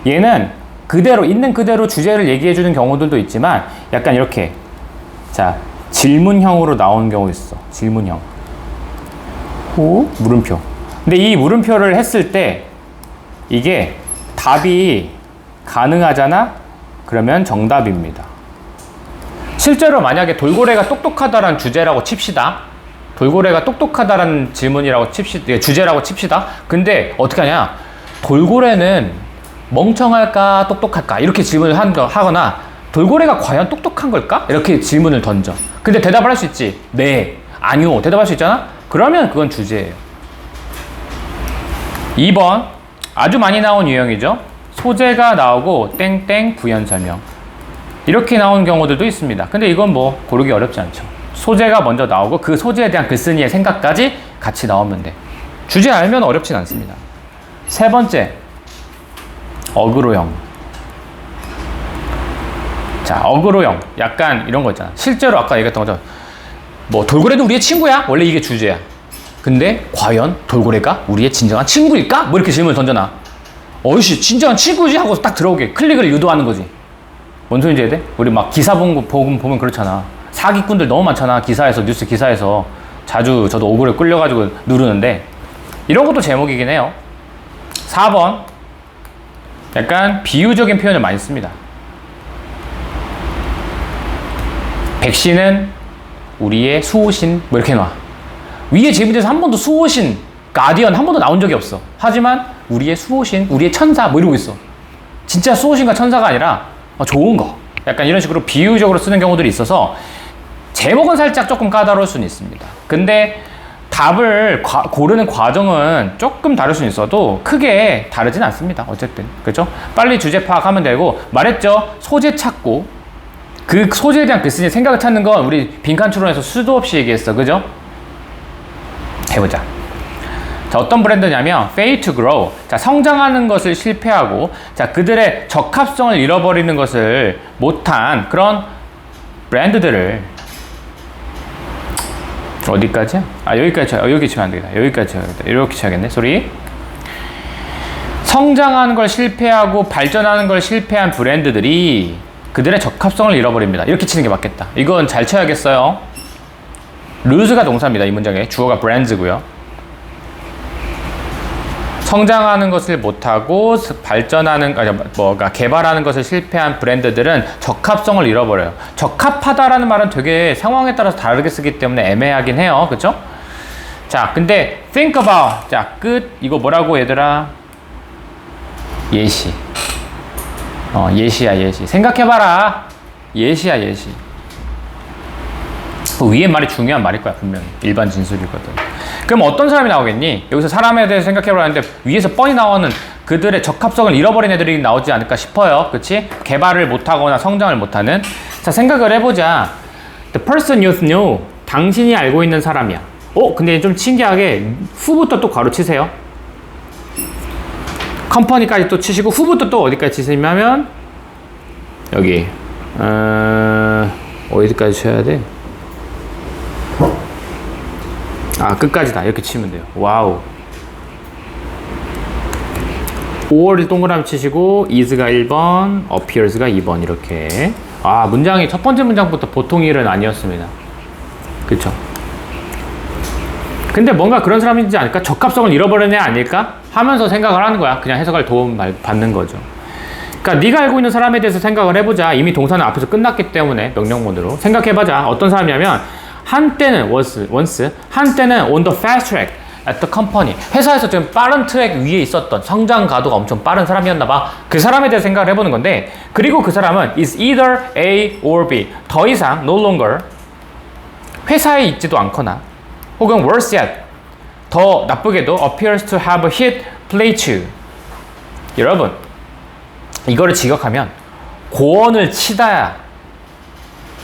얘는 그대로 있는 그대로 주제를 얘기해 주는 경우들도 있지만 약간 이렇게 자, 질문형으로 나오는 경우 있어. 질문형. 후, 물음표. 근데 이 물음표를 했을 때 이게 답이 가능하잖아? 그러면 정답입니다. 실제로 만약에 돌고래가 똑똑하다라는 주제라고 칩시다. 돌고래가 똑똑하다라는 질문이라고 칩시다. 주제라고 칩시다. 근데 어떻게 하냐? 돌고래는 멍청할까 똑똑할까 이렇게 질문을 하거나 돌고래가 과연 똑똑한 걸까? 이렇게 질문을 던져. 근데 대답을 할 수 있지. 네, 아니요 대답할 수 있잖아. 그러면 그건 주제예요. 2번 아주 많이 나온 유형이죠. 소재가 나오고 땡땡 부연 설명 이렇게 나오는 경우들도 있습니다. 근데 이건 뭐 고르기 어렵지 않죠. 소재가 먼저 나오고 그 소재에 대한 글쓴이의 생각까지 같이 나오면 돼. 주제 알면 어렵진 않습니다. 세 번째, 어그로형. 자, 어그로형. 약간 이런 거 있잖아. 실제로 아까 얘기했던 거죠. 뭐 돌고래도 우리의 친구야? 원래 이게 주제야. 근데 과연 돌고래가 우리의 진정한 친구일까? 뭐 이렇게 질문을 던져놔. 어이씨, 진정한 친구지? 하고 딱 들어오게 클릭을 유도하는 거지. 뭔 소리인지 해야 돼? 우리 막 기사 보면 그렇잖아. 사기꾼들 너무 많잖아. 기사에서, 뉴스 기사에서. 자주 저도 오글에 끌려가지고 누르는데 이런 것도 제목이긴 해요. 4번. 약간 비유적인 표현을 많이 씁니다. 백신은 우리의 수호신, 뭐 이렇게 놔. 위에 제비대에서 한 번도 수호신, 가디언 한 번도 나온 적이 없어. 하지만 우리의 수호신, 우리의 천사 뭐 이러고 있어. 진짜 수호신과 천사가 아니라 좋은 거. 약간 이런 식으로 비유적으로 쓰는 경우들이 있어서 제목은 살짝 조금 까다로울 수는 있습니다. 근데 답을 고르는 과정은 조금 다를 수는 있어도 크게 다르진 않습니다. 어쨌든. 그죠? 빨리 주제 파악하면 되고, 말했죠? 소재 찾고, 그 소재에 대한 글쓰기 생각을 찾는 건 우리 빈칸 추론에서 수도 없이 얘기했어. 그죠? 해보자. 자, 어떤 브랜드냐면 fail to grow. 자, 성장하는 것을 실패하고, 자, 그들의 적합성을 잃어버리는 것을 못한 그런 브랜드들을 어디까지야? 여기까지 여기 치면 안 되겠다. 여기까지 쳐야겠다. 이렇게 쳐야겠네. 소리. 성장하는 걸 실패하고 발전하는 걸 실패한 브랜드들이 그들의 적합성을 잃어버립니다. 이렇게 치는 게 맞겠다. 이건 잘 쳐야겠어요. 루즈가 동사입니다. 이 문장에 주어가 brands고요. 성장하는 것을 못하고 개발하는 것을 실패한 브랜드들은 적합성을 잃어버려요. 적합하다라는 말은 되게 상황에 따라서 다르게 쓰기 때문에 애매하긴 해요. 그쵸? 자, 근데 think about. 자, 끝. 이거 뭐라고 얘들아? 예시. 예시야, 예시. 생각해봐라. 예시야, 예시. 그 위에 말이 중요한 말일 거야, 분명히. 일반 진술이거든. 그럼 어떤 사람이 나오겠니? 여기서 사람에 대해서 생각해보라는데 위에서 뻔히 나오는 그들의 적합성을 잃어버린 애들이 나오지 않을까 싶어요. 그치? 개발을 못하거나 성장을 못하는. 자, 생각을 해보자. The person you knew. 당신이 알고 있는 사람이야. 근데 좀 신기하게 후부터 또 괄호 치세요. 컴퍼니까지 또 치시고 후부터 또 어디까지 치시냐면 여기 어디까지 쳐야 돼? 끝까지다. 이렇게 치면 돼요. 와우. 5월을 동그라미 치시고 is가 1번, appears가 2번 이렇게. 문장이 첫 번째 문장부터 보통 일은 아니었습니다. 그쵸? 근데 뭔가 그런 사람이지 않을까? 적합성을 잃어버린 애 아닐까? 하면서 생각을 하는 거야. 그냥 해석할 도움 받는 거죠. 그러니까 네가 알고 있는 사람에 대해서 생각을 해보자. 이미 동사는 앞에서 끝났기 때문에 명령문으로 생각해보자. 어떤 사람이냐면 한때는 once 한때는 on the fast track at the company. 회사에서 좀 빠른 트랙 위에 있었던 성장 가도가 엄청 빠른 사람이었나 봐. 그 사람에 대해 생각을 해보는 건데, 그리고 그 사람은 is either A or B. 더 이상 no longer 회사에 있지도 않거나, 혹은 worse yet 더 나쁘게도 appears to have hit plateau. 여러분, 이거를 직역하면 고원을 치다야,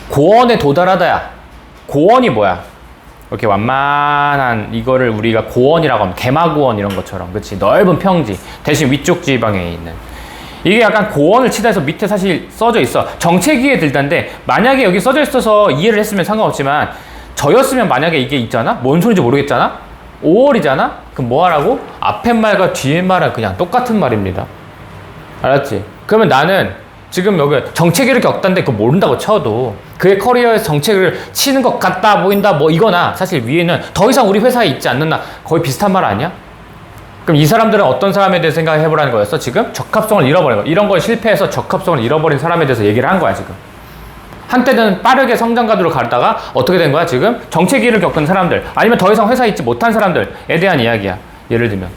고원에 도달하다야. 고원이 뭐야? 이렇게 완만한 이거를 우리가 고원이라고 하면 개마고원 이런 것처럼, 그치? 넓은 평지 대신 위쪽 지방에 있는, 이게 약간 고원을 치다 해서 밑에 사실 써져 있어. 정체기에 들단데 만약에 여기 써져 있어서 이해를 했으면 상관없지만 저였으면 만약에 이게 있잖아? 뭔 소리인지 모르겠잖아? 5월이잖아? 그럼 뭐 하라고? 앞에 말과 뒤에 말은 그냥 똑같은 말입니다. 알았지? 그러면 나는 지금 여기 정체기를 겪다는데 그거 모른다고 쳐도 그의 커리어에서 정체기를 치는 것 같다 보인다 뭐 이거나, 사실 위에는 더 이상 우리 회사에 있지 않는다 거의 비슷한 말 아니야? 그럼 이 사람들은 어떤 사람에 대해서 생각해보라는 거였어? 지금 적합성을 잃어버린 거. 이런 거에 실패해서 적합성을 잃어버린 사람에 대해서 얘기를 한 거야 지금. 한때는 빠르게 성장 가도로 가다가 어떻게 된 거야 지금? 정체기를 겪은 사람들, 아니면 더 이상 회사에 있지 못한 사람들에 대한 이야기야. 예를 들면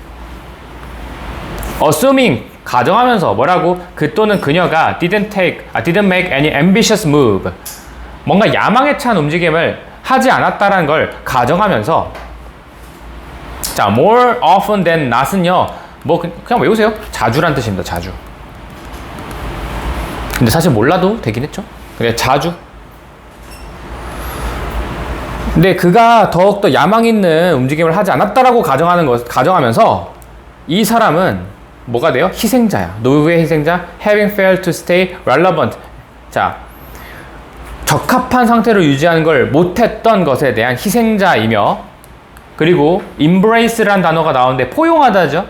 assuming 가정하면서 뭐라고? 그 또는 그녀가 didn't make any ambitious move. 뭔가 야망에 찬 움직임을 하지 않았다라는 걸 가정하면서, 자, more often than not은요, 뭐 그냥 외우세요. 자주란 뜻입니다. 자주. 근데 사실 몰라도 되긴 했죠. 그래, 자주. 근데 그가 더욱더 야망 있는 움직임을 하지 않았다라고 가정하면서 이 사람은 뭐가 돼요? 희생자야. 누구의 희생자? Having failed to stay relevant. 자, 적합한 상태로 유지하는 걸 못했던 것에 대한 희생자이며, 그리고 embrace라는 단어가 나오는데 포용하다죠.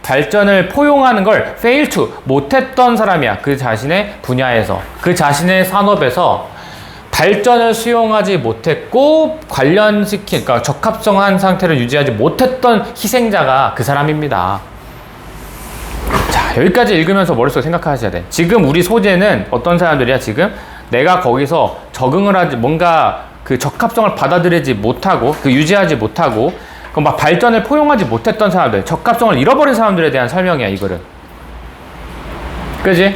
발전을 포용하는 걸 fail to, 못했던 사람이야. 그 자신의 분야에서, 그 자신의 산업에서 발전을 수용하지 못했고 관련시킨, 그러니까 적합성한 상태를 유지하지 못했던 희생자가 그 사람입니다. 자, 여기까지 읽으면서 머릿속에 생각하셔야 돼. 지금 우리 소재는 어떤 사람들이야? 지금 내가 거기서 적응을 하지, 뭔가 그 적합성을 받아들이지 못하고, 그 유지하지 못하고, 그 막 발전을 포용하지 못했던 사람들, 적합성을 잃어버린 사람들에 대한 설명이야, 이 글은. 그지?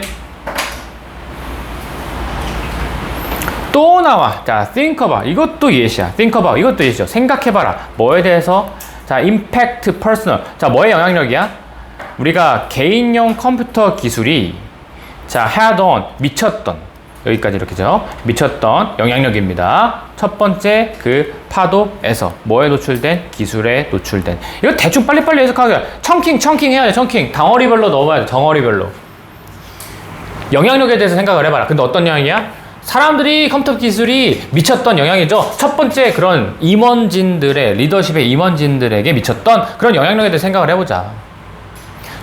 또 나와. 자, think about. 이것도 예시야. think about. 이것도 예시야. 생각해봐라. 뭐에 대해서? 자, impact personal. 자, 뭐의 영향력이야? 우리가 개인용 컴퓨터 기술이, 자, had on, 미쳤던. 여기까지 이렇게죠. 미쳤던 영향력입니다. 첫 번째, 그 파도에서 뭐에 노출된? 기술에 노출된. 이거 대충 빨리빨리 해석하게. 청킹 해야 돼. 청킹. 덩어리별로 넣어봐야 돼. 덩어리별로. 영향력에 대해서 생각을 해봐라. 근데 어떤 영향이야? 사람들이 컴퓨터 기술이 미쳤던 영향이죠. 첫 번째, 그런 임원진들의, 리더십의 임원진들에게 미쳤던 그런 영향력에 대해서 생각을 해보자.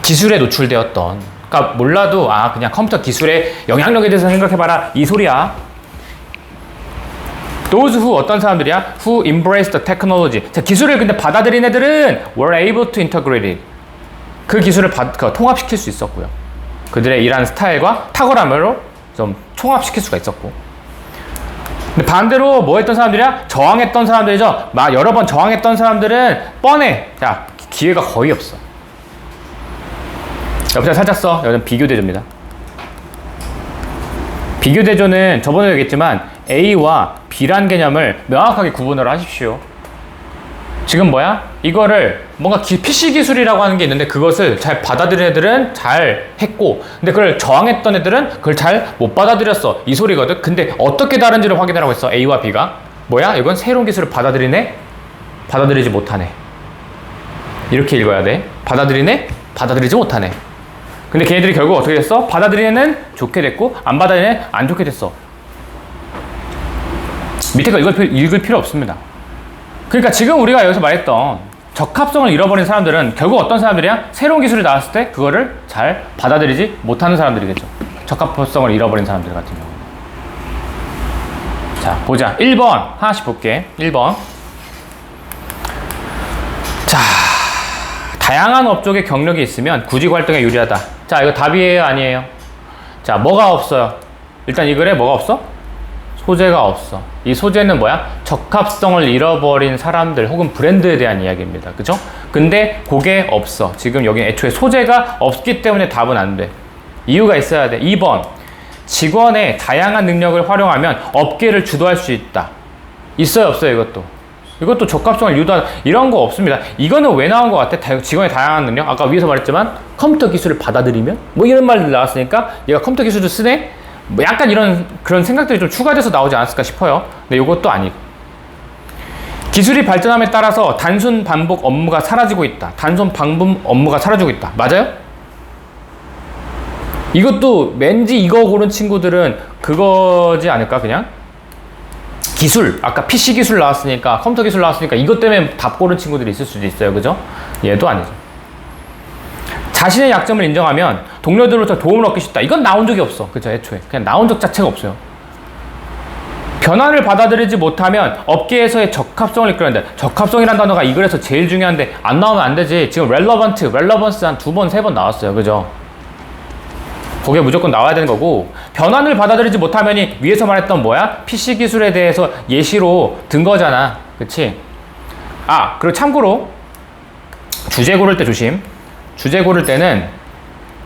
기술에 노출되었던. 그러니까 몰라도 그냥 컴퓨터 기술의 영향력에 대해서 생각해봐라, 이 소리야. Those who, 어떤 사람들이야? Who embrace the technology. 자, 기술을 근데 받아들인 애들은 were able to integrate it. 그 기술을 통합시킬 수 있었고요. 그들의 일하는 스타일과 탁월함으로 좀 총합시킬 수가 있었고. 근데 반대로 뭐 했던 사람들이야? 저항했던 사람들이죠. 여러 번 저항했던 사람들은 뻔해. 자, 기회가 거의 없어. 옆에 살짝 써. 여기는 비교대조입니다. 비교대조는 저번에 얘기했지만 A와 B란 개념을 명확하게 구분을 하십시오. 지금 뭐야? 이거를 뭔가 PC 기술이라고 하는 게 있는데 그것을 잘 받아들인 애들은 잘 했고, 근데 그걸 저항했던 애들은 그걸 잘 못 받아들였어. 이 소리거든. 근데 어떻게 다른지를 확인하라고 했어. A와 B가. 뭐야? 이건 새로운 기술을 받아들이네? 받아들이지 못하네. 이렇게 읽어야 돼. 받아들이네? 받아들이지 못하네. 근데 걔네들이 결국 어떻게 됐어? 받아들이는 애는 좋게 됐고 안 받아들이는 애는 안 좋게 됐어. 밑에 거 읽을 필요 없습니다. 그러니까 지금 우리가 여기서 말했던 적합성을 잃어버린 사람들은 결국 어떤 사람들이야? 새로운 기술이 나왔을 때 그거를 잘 받아들이지 못하는 사람들이겠죠. 적합성을 잃어버린 사람들 같은 경우. 자, 보자. 1번 하나씩 볼게. 1번. 자, 다양한 업종의 경력이 있으면 구직 활동에 유리하다. 자, 이거 답이에요? 아니에요? 자, 뭐가 없어요? 일단 이 글에 뭐가 없어? 소재가 없어. 이 소재는 뭐야? 적합성을 잃어버린 사람들 혹은 브랜드에 대한 이야기입니다. 그죠? 근데 그게 없어. 지금 여기 애초에 소재가 없기 때문에 답은 안 돼. 이유가 있어야 돼. 2번. 직원의 다양한 능력을 활용하면 업계를 주도할 수 있다. 있어요? 없어요? 이것도 적합성을 유도하는, 이런 거 없습니다. 이거는 왜 나온 것 같아? 직원의 다양한 능력? 아까 위에서 말했지만 컴퓨터 기술을 받아들이면? 뭐 이런 말들 나왔으니까 얘가 컴퓨터 기술도 쓰네? 뭐 약간 그런 생각들이 좀 추가돼서 나오지 않았을까 싶어요. 근데 이것도 아니고. 기술이 발전함에 따라서 단순 반복 업무가 사라지고 있다. 단순 반복 업무가 사라지고 있다. 맞아요? 이것도 왠지 이거 고른 친구들은 그거지 않을까, 그냥? 기술, 아까 PC 기술 나왔으니까, 컴퓨터 기술 나왔으니까 이것 때문에 답 고른 친구들이 있을 수도 있어요. 그죠? 얘도 아니죠. 자신의 약점을 인정하면 동료들로부터 도움을 얻기 쉽다. 이건 나온 적이 없어. 그죠? 애초에. 그냥 나온 적 자체가 없어요. 변화를 받아들이지 못하면 업계에서의 적합성을 이끌어낸다. 적합성이라는 단어가 이 글에서 제일 중요한데 안 나오면 안 되지. 지금 relevance 한 2번, 3번 나왔어요. 그죠? 거기에 무조건 나와야 되는 거고, 변화를 받아들이지 못하면이 위에서 말했던 뭐야? PC 기술에 대해서 예시로 든 거잖아. 그치? 그리고 참고로 주제 고를 때 조심. 주제 고를 때는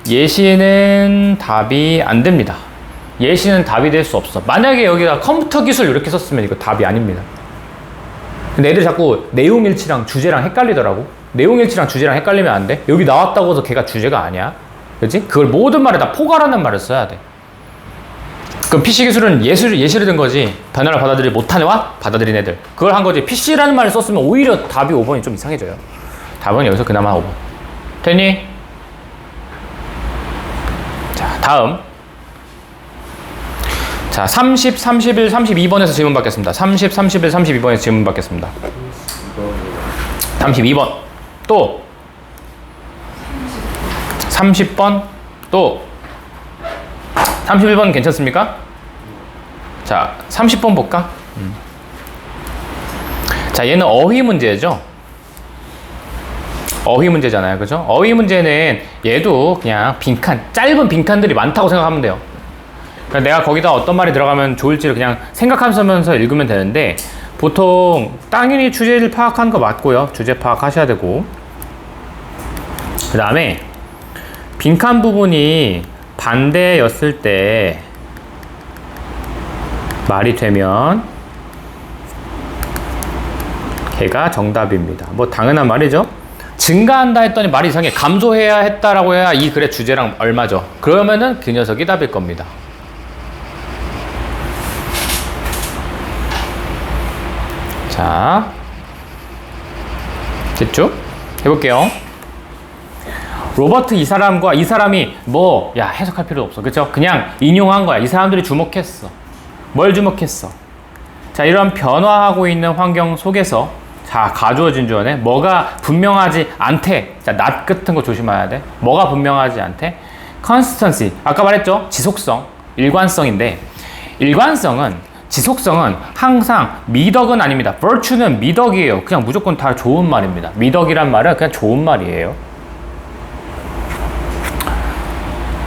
예시는 답이 안 됩니다. 예시는 답이 될 수 없어. 만약에 여기다 컴퓨터 기술 이렇게 썼으면 이거 답이 아닙니다. 근데 애들이 자꾸 내용일치랑 주제랑 헷갈리더라고. 내용일치랑 주제랑 헷갈리면 안 돼. 여기 나왔다고 해서 걔가 주제가 아니야. 그치? 그걸 모든 말에 다 포괄하는 말을 써야 돼. 그 PC 기술은 예시를 든 거지. 변화를 받아들이지 못한 애와 받아들인 애들. 그걸 한 거지. PC라는 말을 썼으면 오히려 답이 5번이 좀 이상해져요. 답은 여기서 그나마 5번. 됐니? 자, 다음. 자, 30, 31, 32번에서 질문 받겠습니다. 30, 31, 32번에서 질문 받겠습니다. 32번. 또. 30번. 또. 31번 괜찮습니까? 자, 30번 볼까? 자, 얘는 어휘 문제죠. 어휘 문제잖아요. 그죠? 어휘 문제는 얘도 그냥 빈칸, 짧은 빈칸들이 많다고 생각하면 돼요. 그러니까 내가 거기다 어떤 말이 들어가면 좋을지를 그냥 생각하면서 읽으면 되는데, 보통 당연히 주제를 파악하는 거 맞고요. 주제 파악하셔야 되고, 그 다음에 빈칸 부분이 반대였을 때 말이 되면 걔가 정답입니다. 뭐 당연한 말이죠. 증가한다 했더니 말이 이상해. 감소해야 했다라고 해야 이 글의 주제랑 얼마죠. 그러면은 그 녀석이 답일 겁니다. 자, 됐죠? 해볼게요. 로버트 이 사람과 이 사람이 뭐, 야, 해석할 필요 없어. 그쵸? 그냥 인용한 거야. 이 사람들이 주목했어. 뭘 주목했어? 자, 이런 변화하고 있는 환경 속에서, 자, 가주어진 주어네. 뭐가 분명하지 않대. 자, not 같은 거 조심해야 돼. 뭐가 분명하지 않대? consistency. 아까 말했죠? 지속성. 일관성인데, 일관성은, 지속성은 항상 미덕은 아닙니다. virtue는 미덕이에요. 그냥 무조건 다 좋은 말입니다. 미덕이란 말은 그냥 좋은 말이에요.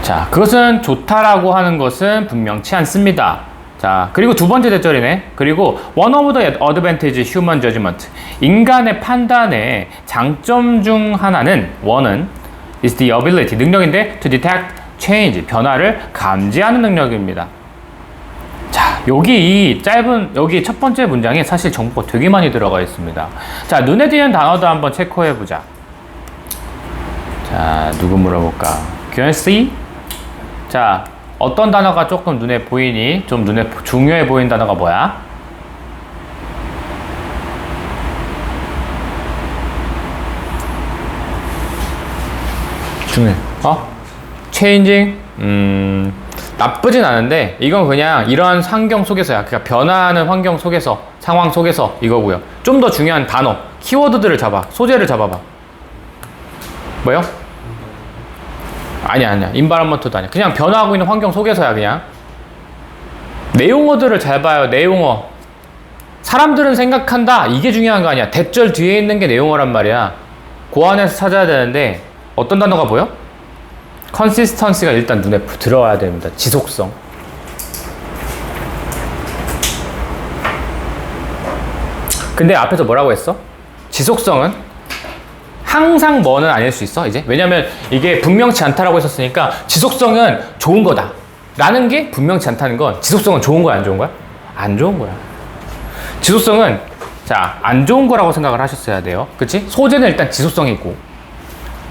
자, 그것은 좋다라고 하는 것은 분명치 않습니다. 자, 그리고 두 번째 대절이네. 그리고 one of the advantage human judgment. 인간의 판단의 장점 중 하나는, one은 is the ability, 능력인데 to detect change, 변화를 감지하는 능력입니다. 자, 여기 이 짧은, 여기 첫 번째 문장에 사실 정보가 되게 많이 들어가 있습니다. 자, 눈에 띄는 단어도 한번 체크해 보자. 자, 누구 물어볼까? Can you see? 자, 어떤 단어가 조금 눈에 보이니? 좀 눈에 중요해 보이는 단어가 뭐야? 중요해. changing? 나쁘진 않은데, 이건 그냥 이런 환경 속에서야. 그러니까 변화하는 환경 속에서, 상황 속에서 이거고요. 좀 더 중요한 단어, 키워드들을 잡아. 소재를 잡아봐. 뭐요? 아니야. 인바이러먼트도 아니야. 그냥 변화하고 있는 환경 속에서야. 그냥 내용어들을 잘 봐요. 내용어. 사람들은 생각한다. 이게 중요한 거 아니야. 대절 뒤에 있는 게 내용어란 말이야. 그 안에서 찾아야 되는데, 어떤 단어가 보여? consistency가 일단 눈에 들어와야 됩니다. 지속성. 근데 앞에서 뭐라고 했어? 지속성은 항상 뭐는 아닐 수 있어, 이제. 왜냐면 이게 분명치 않다라고 했었으니까 지속성은 좋은 거다 라는 게 분명치 않다는 건, 지속성은 좋은 거야, 안 좋은 거야? 안 좋은 거야. 지속성은, 자, 안 좋은 거라고 생각을 하셨어야 돼요. 그치? 소재는 일단 지속성이 있고.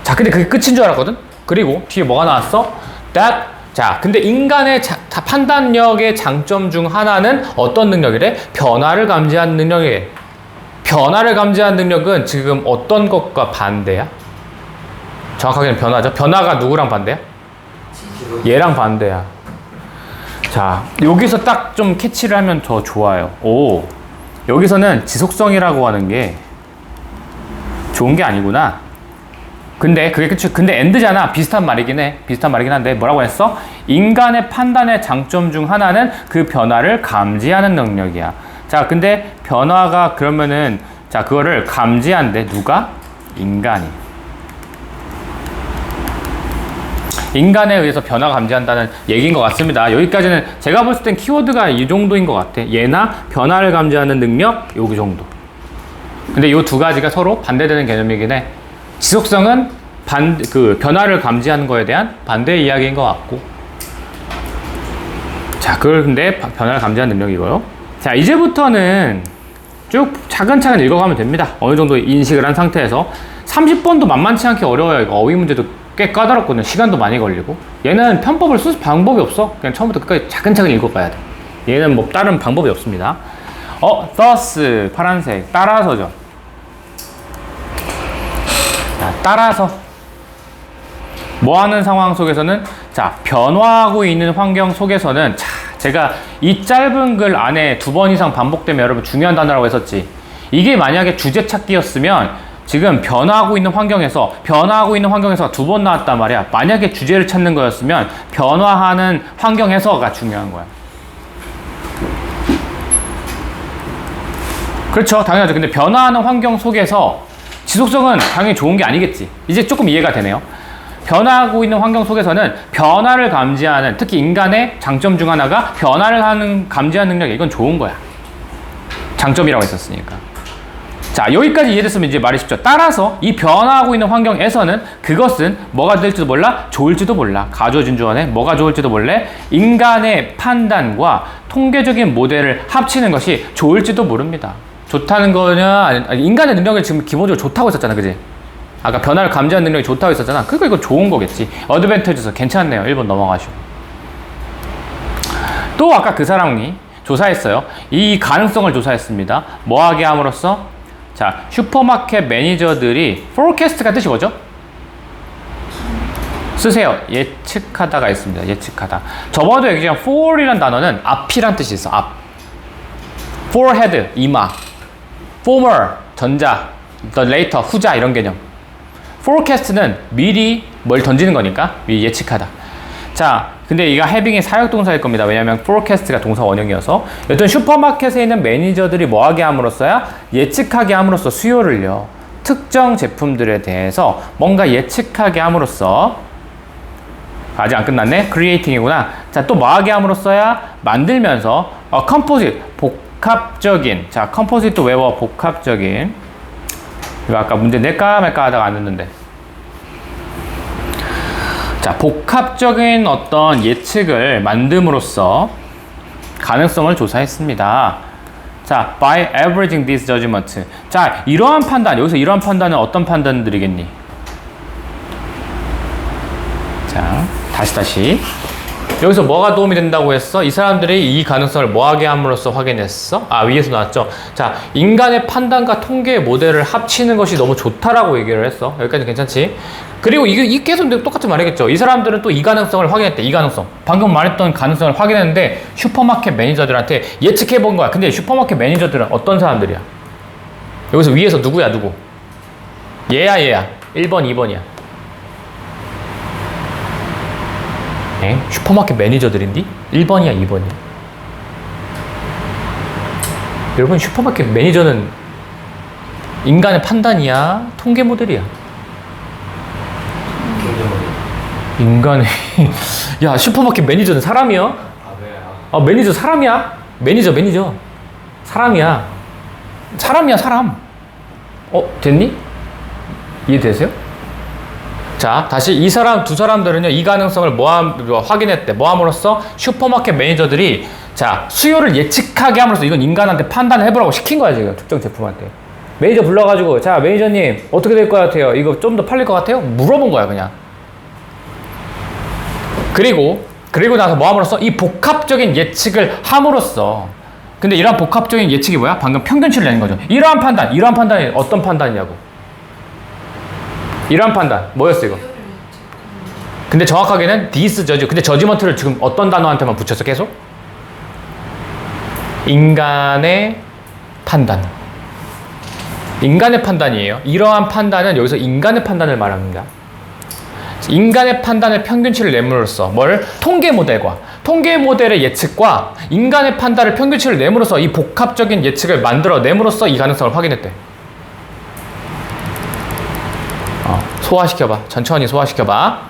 자, 근데 그게 끝인 줄 알았거든? 그리고 뒤에 뭐가 나왔어? that. 자, 근데 인간의 판단력의 장점 중 하나는 어떤 능력이래? 변화를 감지하는 능력이래. 변화를 감지하는 능력은 지금 어떤 것과 반대야? 정확하게는 변화죠. 변화가 누구랑 반대야? 얘랑 반대야. 자, 여기서 딱 좀 캐치를 하면 더 좋아요. 오, 여기서는 지속성이라고 하는 게 좋은 게 아니구나. 근데 그게 끝이, 근데 엔드잖아. 비슷한 말이긴 해. 비슷한 말이긴 한데 뭐라고 했어? 인간의 판단의 장점 중 하나는 그 변화를 감지하는 능력이야. 자, 근데 변화가 그러면은, 자, 그거를 감지한대. 누가? 인간이. 인간에 의해서 변화가 감지한다는 얘기인 것 같습니다. 여기까지는 제가 봤을 땐 키워드가 이 정도인 것 같아. 얘나 변화를 감지하는 능력, 여기 정도. 근데 이 두 가지가 서로 반대되는 개념이긴 해. 지속성은 변화를 감지하는 거에 대한 반대 이야기인 것 같고. 자, 그걸 근데 변화를 감지하는 능력이고요. 자, 이제부터는 쭉 차근차근 읽어가면 됩니다. 어느 정도 인식을 한 상태에서. 30번도 만만치 않게 어려워요. 이거 어휘 문제도 꽤 까다롭거든요. 시간도 많이 걸리고. 얘는 편법을 쓸 방법이 없어. 그냥 처음부터 끝까지 차근차근 읽어가야 돼. 얘는 뭐 다른 방법이 없습니다. thus 파란색 따라서죠. 자, 따라서 뭐 하는 상황 속에서는 자, 변화하고 있는 환경 속에서는 자, 제가 이 짧은 글 안에 2번 이상 반복되면 여러분 중요한 단어라고 했었지. 이게 만약에 주제 찾기였으면 지금 변화하고 있는 환경에서 2번 나왔단 말이야. 만약에 주제를 찾는 거였으면 변화하는 환경에서가 중요한 거야. 그렇죠. 당연하죠. 근데 변화하는 환경 속에서 지속성은 당연히 좋은 게 아니겠지. 이제 조금 이해가 되네요. 변화하고 있는 환경 속에서는 변화를 감지하는, 특히 인간의 장점 중 하나가 변화를 감지하는 능력. 이건 좋은 거야. 장점이라고 했었으니까. 자, 여기까지 이해됐으면 이제 말이 쉽죠. 따라서 이 변화하고 있는 환경에서는 그것은 뭐가 될지도 몰라, 좋을지도 몰라. 가주어 진주어네. 뭐가 좋을지도 몰래 인간의 판단과 통계적인 모델을 합치는 것이 좋을지도 모릅니다. 좋다는 거냐, 아니, 인간의 능력이 지금 기본적으로 좋다고 했었잖아, 그지? 아까 변화를 감지하는 능력이 좋다고 했었잖아. 그러니까 이거 좋은 거겠지. 어드밴티지에서 괜찮네요. 1번 넘어가시고. 또 아까 그 사람이 조사했어요. 이 가능성을 조사했습니다. 뭐 하게 함으로써? 자, 슈퍼마켓 매니저들이 forecast가 뜻이 뭐죠? 쓰세요. 예측하다가 있습니다. 예측하다. 저번에도 얘기한 for이란 단어는 앞이란 뜻이 있어. 앞. forehead, 이마. former, 전자. the later, 후자 이런 개념. forecast는 미리 뭘 던지는 거니까 미리 예측하다. 자, 근데 이가 having이 사역동사일 겁니다. 왜냐하면 forecast가 동사 원형이어서. 여튼 슈퍼마켓에 있는 매니저들이 뭐 하게 함으로써야? 예측하게 함으로써 수요를요. 특정 제품들에 대해서 뭔가 예측하게 함으로써. 아직 안 끝났네? creating이구나. 자, 또 뭐 하게 함으로써야? 만들면서 composite, 복합적인. 자, composite 또 외워. 복합적인. 이거 아까 문제 낼까 말까 하다가 안 했는데. 자, 복합적인 어떤 예측을 만듦으로써 가능성을 조사했습니다. 자, by averaging this judgment. 자, 이러한 판단, 여기서 이러한 판단은 어떤 판단들이겠니? 자, 다시. 여기서 뭐가 도움이 된다고 했어? 이 사람들이 이 가능성을 뭐하게 함으로써 확인했어? 아, 위에서 나왔죠? 자, 인간의 판단과 통계의 모델을 합치는 것이 너무 좋다라고 얘기를 했어. 여기까지 괜찮지? 그리고 이게 계속 똑같은 말이겠죠. 이 사람들은 또 이 가능성을 확인했대. 이 가능성. 방금 말했던 가능성을 확인했는데 슈퍼마켓 매니저들한테 예측해 본 거야. 근데 슈퍼마켓 매니저들은 어떤 사람들이야? 여기서 위에서 누구야, 누구? 얘야. 1번, 2번이야. 슈퍼마켓 매니저들인데? 1번이야, 2번이야. 여러분, 슈퍼마켓 매니저는 인간의 판단이야? 통계 모델이야? 인간의 야, 슈퍼마켓 매니저는 사람이야? 매니저 사람이야? 매니저 사람이야. 사람. 됐니? 이해되세요? 자, 다시 이 사람 두 사람들은요, 이 가능성을 확인했대. 뭐함으로써? 슈퍼마켓 매니저들이 자, 수요를 예측하게 함으로써 이건 인간한테 판단을 해보라고 시킨 거야, 지금. 특정 제품한테. 매니저 불러가지고, 자, 매니저님, 어떻게 될 것 같아요? 이거 좀 더 팔릴 것 같아요? 물어본 거야, 그냥. 그리고 나서 뭐함으로써? 이 복합적인 예측을 함으로써. 근데 이러한 복합적인 예측이 뭐야? 방금 평균치를 내는 거죠. 이러한 판단이 어떤 판단이냐고. 이러한 판단 뭐였어 이거? 근데 정확하게는 this judge. 근데 저지먼트를 지금 어떤 단어한테만 붙였어 계속? 인간의 판단. 인간의 판단이에요. 이러한 판단은 여기서 인간의 판단을 말합니다. 인간의 판단의 평균치를 내므로써 뭘? 통계 모델의 예측과 인간의 판단을 평균치를 내므로써 이 복합적인 예측을 만들어 내므로써 이 가능성을 확인했대. 소화시켜봐. 천천히 소화시켜봐.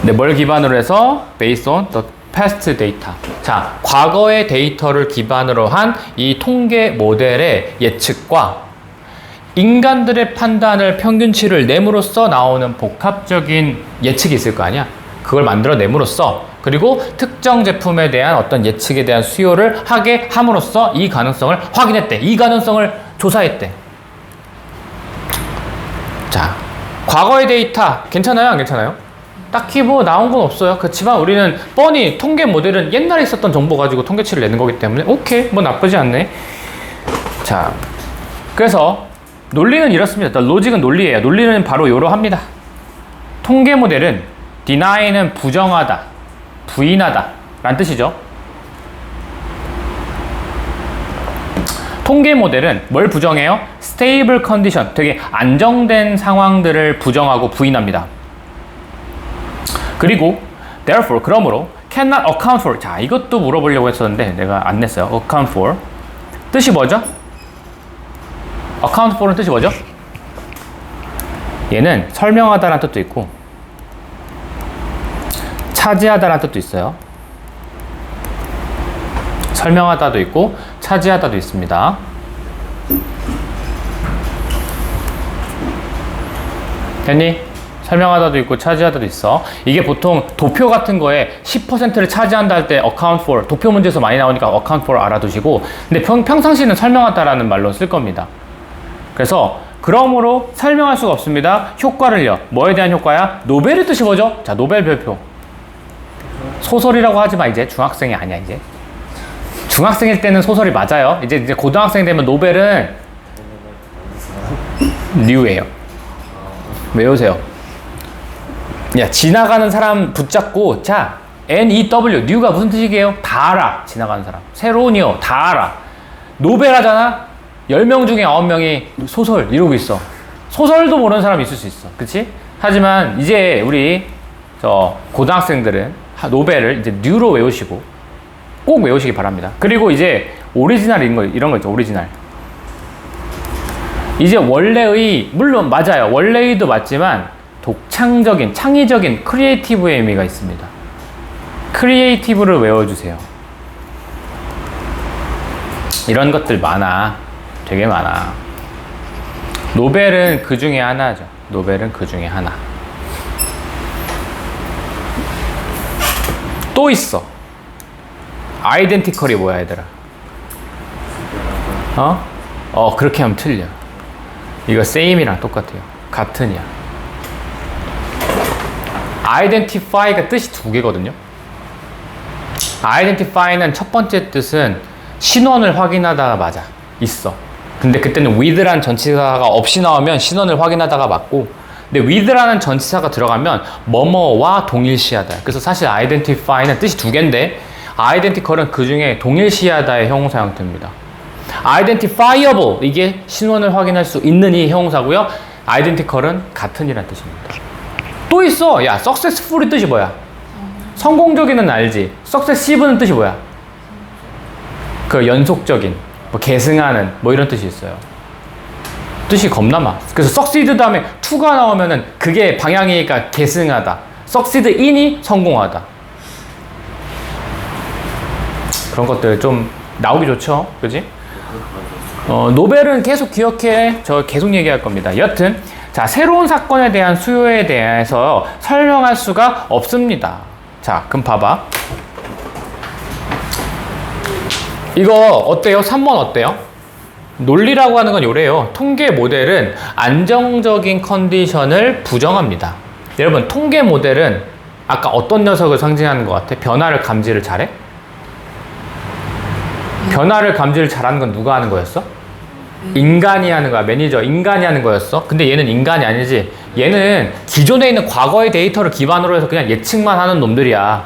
네, 뭘 기반으로 해서? Based on the past data. 자, 과거의 데이터를 기반으로 한 이 통계 모델의 예측과 인간들의 판단을 평균치를 내므로써 나오는 복합적인 예측이 있을 거 아니야? 그걸 만들어 내므로써, 그리고 특정 제품에 대한 어떤 예측에 대한 수요를 하게 함으로써 이 가능성을 확인했대. 이 가능성을 조사했대. 자, 과거의 데이터 괜찮아요? 안 괜찮아요? 딱히 뭐 나온 건 없어요. 그렇지만 우리는 뻔히 통계 모델은 옛날에 있었던 정보 가지고 통계치를 내는 거기 때문에 오케이, 뭐 나쁘지 않네. 자, 그래서 논리는 이렇습니다. 로직은 논리예요. 논리는 바로 이러합니다. 통계 모델은 deny는 부정하다, 부인하다 라는 뜻이죠. 통계 모델은 뭘 부정해요? stable condition, 되게 안정된 상황들을 부정하고 부인합니다. 그리고 therefore, 그러므로 cannot account for, 자 이것도 물어보려고 했었는데 내가 안 냈어요. account for 뜻이 뭐죠? account for는 뜻이 뭐죠? 얘는 설명하다라는 뜻도 있고 차지하다라는 뜻도 있어요. 설명하다도 있고 차지하다도 있습니다. 됐니? 설명하다도 있고 차지하다도 있어. 이게 보통 도표 같은 거에 10%를 차지한다 할 때 account for, 도표 문제에서 많이 나오니까 account for 알아두시고, 근데 평상시에는 설명하다라는 말로 쓸 겁니다. 그래서 그러므로 설명할 수가 없습니다. 효과를요. 뭐에 대한 효과야? 노벨의 뜻이 뭐죠? 자, 노벨 별표. 소설이라고 하지 마. 이제 중학생이 아니야. 이제 중학생일 때는 소설이 맞아요. 이제 고등학생 되면 노벨은 뉴예요. 외우세요. 야, 지나가는 사람 붙잡고, 자, NEW, 뉴가 무슨 뜻이게요? 다 알아. 지나가는 사람. 새로운이요. 다 알아. 노벨 하잖아? 10명 중에 9명이 소설 이러고 있어. 소설도 모르는 사람이 있을 수 있어. 그치? 하지만 이제 우리 고등학생들은 노벨을 이제 뉴로 외우시고 꼭 외우시기 바랍니다. 그리고 이제 오리지널 이런 거 있죠. 오리지널. 이제 원래의, 물론 맞아요. 원래의도 맞지만 독창적인, 창의적인 크리에이티브의 의미가 있습니다. 크리에이티브를 외워주세요. 이런 것들 많아. 되게 많아. 노벨은 그 중에 하나죠. 노벨은 그 중에 하나. 또 있어. 아이덴티컬이 뭐야, 얘들아? 그렇게 하면 틀려. 이거 same이랑 똑같아요. 같은이야. identify가 뜻이 두 개거든요. identify는 첫 번째 뜻은 신원을 확인하다가 맞아. 있어. 근데 그때는 with라는 전치사가 없이 나오면 신원을 확인하다가 맞고, 근데 with라는 전치사가 들어가면 뭐뭐와 동일시하다. 그래서 사실 identify는 뜻이 두 개인데 identical은 그 중에 동일시하다의 형용사 형태입니다. identifiable, 이게 신원을 확인할 수 있는 이 형용사고요. identical은 같은이라는 뜻입니다. 또 있어. 야, successful의 뜻이 뭐야? 성공적인은 알지. successive는 뜻이 뭐야? 그 연속적인, 뭐 계승하는, 뭐 이런 뜻이 있어요. 뜻이 겁나 많아. 그래서 succeed 다음에 to가 나오면은 그게 방향이니까 계승하다. succeed in이 성공하다. 그런 것들 좀 나오기 좋죠. 그지? 노벨은 계속 기억해. 저 계속 얘기할 겁니다. 여튼, 자, 새로운 사건에 대한 수요에 대해서 설명할 수가 없습니다. 자, 그럼 봐봐. 이거 어때요? 3번 어때요? 논리라고 하는 건 요래요. 통계 모델은 안정적인 컨디션을 부정합니다. 여러분, 통계 모델은 아까 어떤 녀석을 상징하는 것 같아? 변화를 감지를 잘해? 변화를 감지를 잘하는 건 누가 하는 거였어? 인간이 하는 거야. 매니저, 인간이 하는 거였어. 근데 얘는 인간이 아니지. 얘는 기존에 있는 과거의 데이터를 기반으로 해서 그냥 예측만 하는 놈들이야.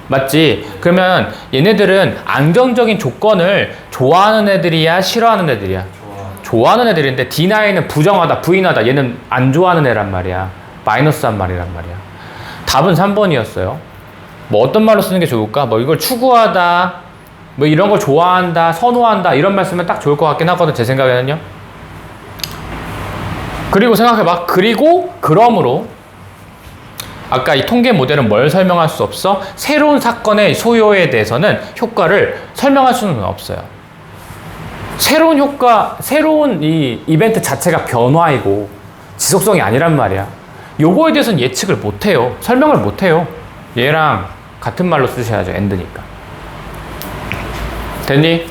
맞지? 그러면 얘네들은 안정적인 조건을 좋아하는 애들이야, 싫어하는 애들이야? 좋아하는 애들인데 deny는 부정하다, 부인하다. 얘는 안 좋아하는 애란 말이야. 마이너스한 말이란 말이야. 답은 3번이었어요. 뭐 어떤 말로 쓰는 게 좋을까? 뭐 이걸 추구하다, 뭐 이런 걸 좋아한다, 선호한다, 이런 말 쓰면 딱 좋을 것 같긴 하거든, 제 생각에는요. 그리고 생각해봐. 그리고 그러므로 아까 이 통계 모델은 뭘 설명할 수 없어? 새로운 사건의 소요에 대해서는 효과를 설명할 수는 없어요. 새로운 효과, 새로운 이 이벤트 자체가 변화이고 지속성이 아니란 말이야. 요거에 대해서는 예측을 못해요. 설명을 못해요. 얘랑 같은 말로 쓰셔야죠. end니까. 됐니?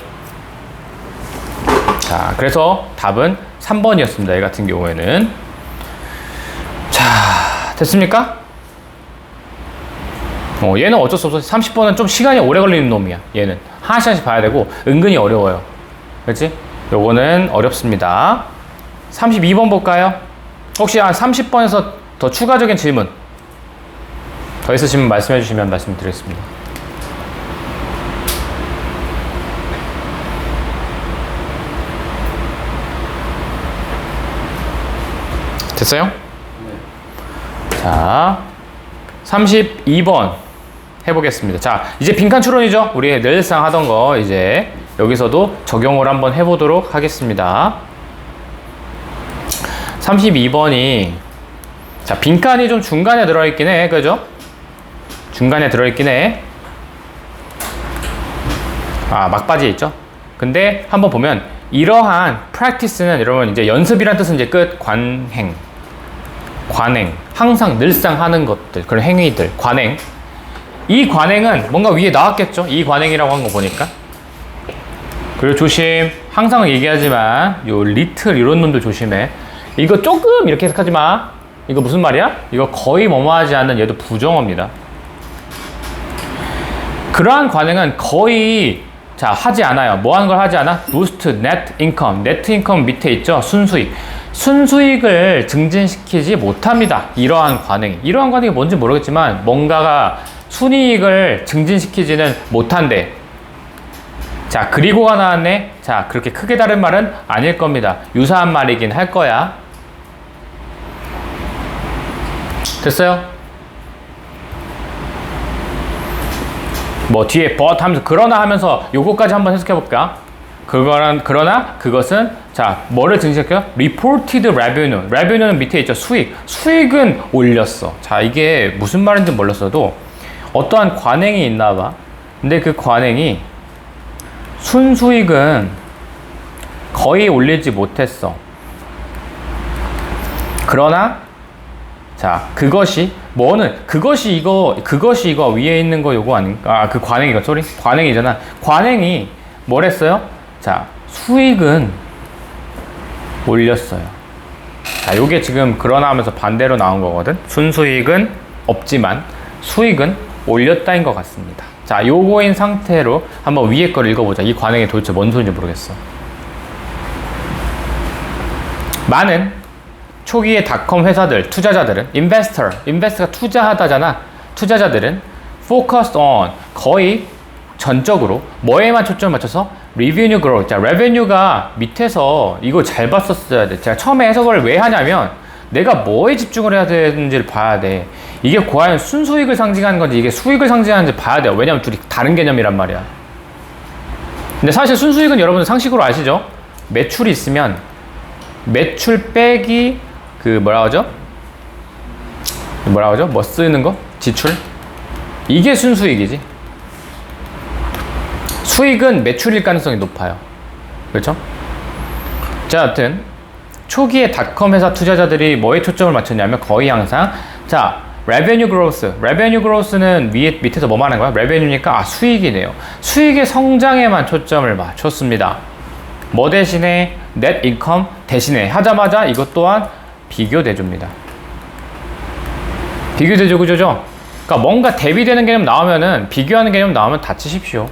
자, 그래서 답은 3번이었습니다. 얘 같은 경우에는. 자, 됐습니까? 얘는 어쩔 수 없어. 30번은 좀 시간이 오래 걸리는 놈이야. 얘는 한 시간씩 봐야 되고 은근히 어려워요. 그렇지? 요거는 어렵습니다. 32번 볼까요? 혹시 한 30번에서 더 추가적인 질문 더 있으시면 말씀해 주시면 말씀드리겠습니다. 됐어요? 네. 자, 32번 해보겠습니다. 자, 이제 빈칸 추론이죠? 우리 늘상 하던 거 이제 여기서도 적용을 한번 해보도록 하겠습니다. 32번이 자, 빈칸이 좀 중간에 들어있긴 해. 그죠? 중간에 들어있긴 해. 아, 막바지에 있죠? 근데 한번 보면 이러한 practice는 여러분 이제 연습이란 뜻은 이제 끝, 관행. 항상 늘상 하는 것들, 그런 행위들, 관행. 이 관행은 뭔가 위에 나왔겠죠? 이 관행이라고 한 거 보니까. 그리고 조심. 항상 얘기하지만 요 리틀 이런 놈들 조심해. 이거 조금 이렇게 해석하지 마. 이거 무슨 말이야? 이거 거의 뭐뭐하지 않는 얘도 부정어입니다. 그러한 관행은 거의 자 하지 않아요. 뭐 하는 걸 하지 않아? boost net income. net income 밑에 있죠? 순수익. 순수익을 증진시키지 못합니다. 이러한 관행이. 이러한 관행이 뭔지 모르겠지만 뭔가가 순이익을 증진시키지는 못한대. 자, 그리고가 나왔네. 자, 그렇게 크게 다른 말은 아닐 겁니다. 유사한 말이긴 할 거야. 됐어요? 뭐 뒤에 but 하면서 그러나 하면서 요거까지 한번 해석해 볼까? 그러나 그것은 자 뭐를 증식시켜요? Reported revenue. revenue는 밑에 있죠. 수익은 올렸어. 자, 이게 무슨 말인지 몰랐어도 어떠한 관행이 있나 봐. 근데 그 관행이 순수익은 거의 올리지 못했어. 그러나 자, 그것이 이거 위에 있는 거 요거 아닌가? 아, 그 관행이가 소리? 관행이잖아. 관행이 뭐랬어요? 자, 수익은 올렸어요. 자, 요게 지금 그러나 하면서 반대로 나온 거거든. 순수익은 없지만 수익은 올렸다인 것 같습니다. 자, 요거인 상태로 한번 위에 걸 읽어보자. 이 관행이 도대체 뭔 소리인지 모르겠어. 많은 초기의 닷컴 회사들, 투자자들은 investor가 투자하다잖아. 투자자들은 focused on 거의 전적으로 뭐에만 초점을 맞춰서 revenue growth. 자, revenue가 밑에서 이거 잘 봤었어야 돼. 제가 처음에 해석을 왜 하냐면 내가 뭐에 집중을 해야 되는지를 봐야 돼. 이게 과연 순수익을 상징하는 건지 이게 수익을 상징하는지 봐야 돼요. 왜냐면 둘이 다른 개념이란 말이야. 근데 사실 순수익은 여러분 상식으로 아시죠? 매출이 있으면 매출 빼기 그 뭐라 하죠? 뭐 쓰는 거? 지출? 이게 순수익이지. 수익은 매출일 가능성이 높아요. 그렇죠? 자, 여튼 초기에 닷컴 회사 투자자들이 뭐에 초점을 맞췄냐면 거의 항상 자, revenue growth는 밑에서 뭐 말하는 거야? revenue니까 수익이네요. 수익의 성장에만 초점을 맞췄습니다. 뭐 대신에 net income 대신에 하자마자 이것 또한 비교 대조입니다. 비교 대조 구조죠? 그러니까 뭔가 대비되는 개념 나오면은 비교하는 개념 나오면 다치십시오.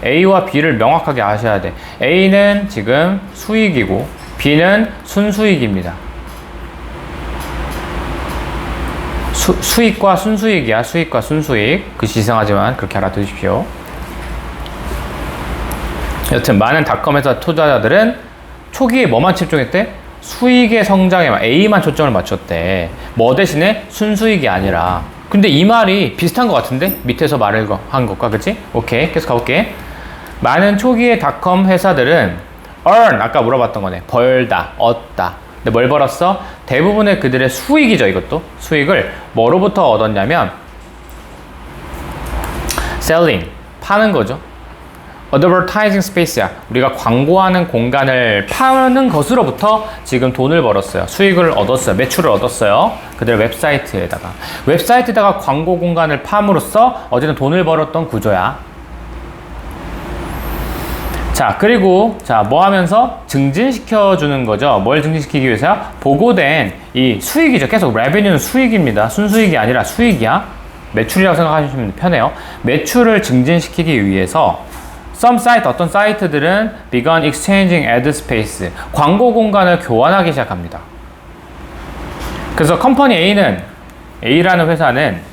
A와 B를 명확하게 아셔야 돼. A는 지금 수익이고 B는 순수익입니다. 수익과 순수익이야. 수익과 순수익. 글씨 이상하지만 그렇게 알아두십시오. 여튼 많은 닷컴 회사 투자자들은 초기에 뭐만 집중했대? 수익의 성장에만 A만 초점을 맞췄대. 뭐 대신에 순수익이 아니라. 근데 이 말이 비슷한 것 같은데? 밑에서 말을 한 것과, 그치? 오케이, 계속 가볼게. 많은 초기의 닷컴 회사들은 earn, 아까 물어봤던 거네. 벌다, 얻다. 근데 뭘 벌었어? 대부분의 그들의 수익이죠, 이것도. 수익을 뭐로부터 얻었냐면 selling, 파는 거죠. advertising space야. 우리가 광고하는 공간을 파는 것으로부터 지금 돈을 벌었어요. 수익을 얻었어요. 매출을 얻었어요. 그들 웹사이트에다가 광고 공간을 팜으로써 어제는 돈을 벌었던 구조야. 자, 그리고 자, 뭐 하면서 증진시켜 주는 거죠. 뭘 증진시키기 위해서요? 보고된 이 수익이죠. 계속 revenue는 수익입니다. 순수익이 아니라 수익이야. 매출이라고 생각하시면 편해요. 매출을 증진시키기 위해서 some site, 어떤 사이트들은 began exchanging ad space, 광고 공간을 교환하기 시작합니다. 그래서 컴퍼니 A라는 회사는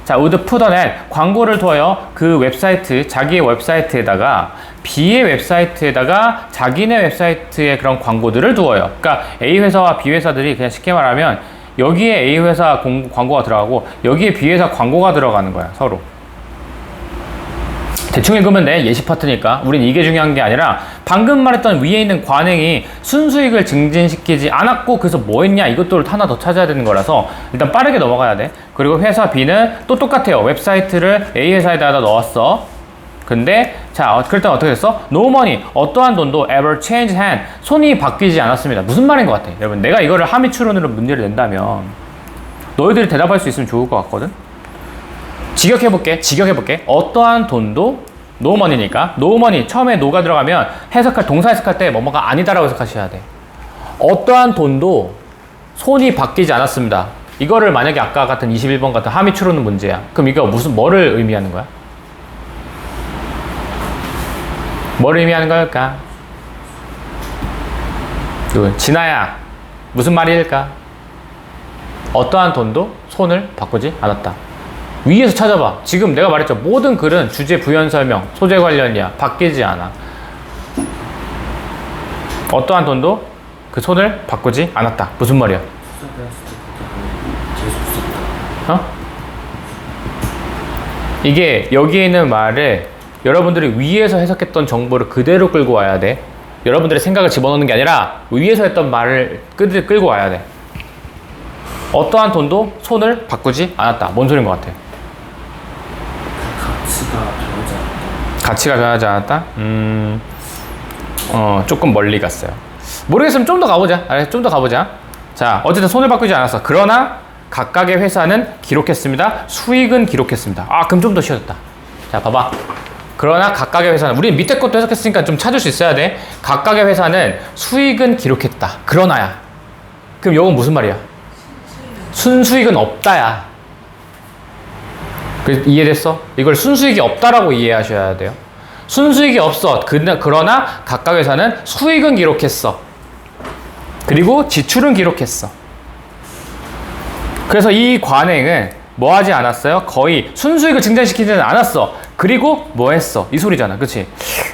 자, would put an ad, 광고를 둬요. 그 웹사이트, 자기의 웹사이트에다가 B의 웹사이트에다가 자기네 웹사이트에 그런 광고들을 두어요. 그러니까 A 회사와 B 회사들이 그냥 쉽게 말하면 여기에 A 회사 광고가 들어가고 여기에 B 회사 광고가 들어가는 거야, 서로. 대충 읽으면 돼. 예시 파트니까. 우린 이게 중요한 게 아니라 방금 말했던 위에 있는 관행이 순수익을 증진시키지 않았고 그래서 뭐 했냐 이것도 하나 더 찾아야 되는 거라서 일단 빠르게 넘어가야 돼. 그리고 회사 B는 또 똑같아요. 웹사이트를 A 회사에다 넣었어. 근데 자, 그럴 땐 어떻게 됐어? No money, 어떠한 돈도 ever change hand, 손이 바뀌지 않았습니다. 무슨 말인 것 같아? 여러분, 내가 이거를 함의추론으로 문제를 낸다면 너희들이 대답할 수 있으면 좋을 것 같거든? 직역해볼게. 어떠한 돈도 no money니까 no money, 처음에 no가 들어가면 동사 해석할 때 뭐뭐가 아니다라고 해석하셔야 돼. 어떠한 돈도 손이 바뀌지 않았습니다. 이거를 만약에 아까 같은 21번 같은 함의추론은 문제야. 그럼 이거 뭐를 의미하는 거야? 뭐를 의미하는 걸까? 진아야, 무슨 말일까? 어떠한 돈도 손을 바꾸지 않았다. 위에서 찾아봐. 지금 내가 말했죠. 모든 글은 주제 부연 설명, 소재 관련이야. 바뀌지 않아. 어떠한 돈도 그 손을 바꾸지 않았다. 무슨 말이야? 어? 이게 여기에 있는 말을 여러분들이 위에서 해석했던 정보를 그대로 끌고 와야 돼. 여러분들의 생각을 집어넣는 게 아니라 위에서 했던 말을 끌고 와야 돼. 어떠한 돈도 손을 바꾸지 않았다. 뭔 소린 것 같아? 가치가 변하지 않았다? 조금 멀리 갔어요. 모르겠으면 좀 더 가보자. 좀 더 가보자. 자, 어쨌든 손을 바꾸지 않았어. 그러나 각각의 회사는 기록했습니다. 수익은 기록했습니다. 아, 그럼 좀 더 쉬워졌다. 자, 봐봐. 그러나 각각의 회사는, 우리 밑에 것도 해석했으니까 좀 찾을 수 있어야 돼. 각각의 회사는 수익은 기록했다. 그러나야. 그럼 이건 무슨 말이야? 순수익은 없다야. 이해됐어? 이걸 순수익이 없다라고 이해하셔야 돼요. 순수익이 없어. 그러나 각각 회사는 수익은 기록했어. 그리고 지출은 기록했어. 그래서 이 관행은 뭐 하지 않았어요? 거의 순수익을 증진시키지는 않았어. 그리고 뭐 했어? 이 소리잖아. 그치?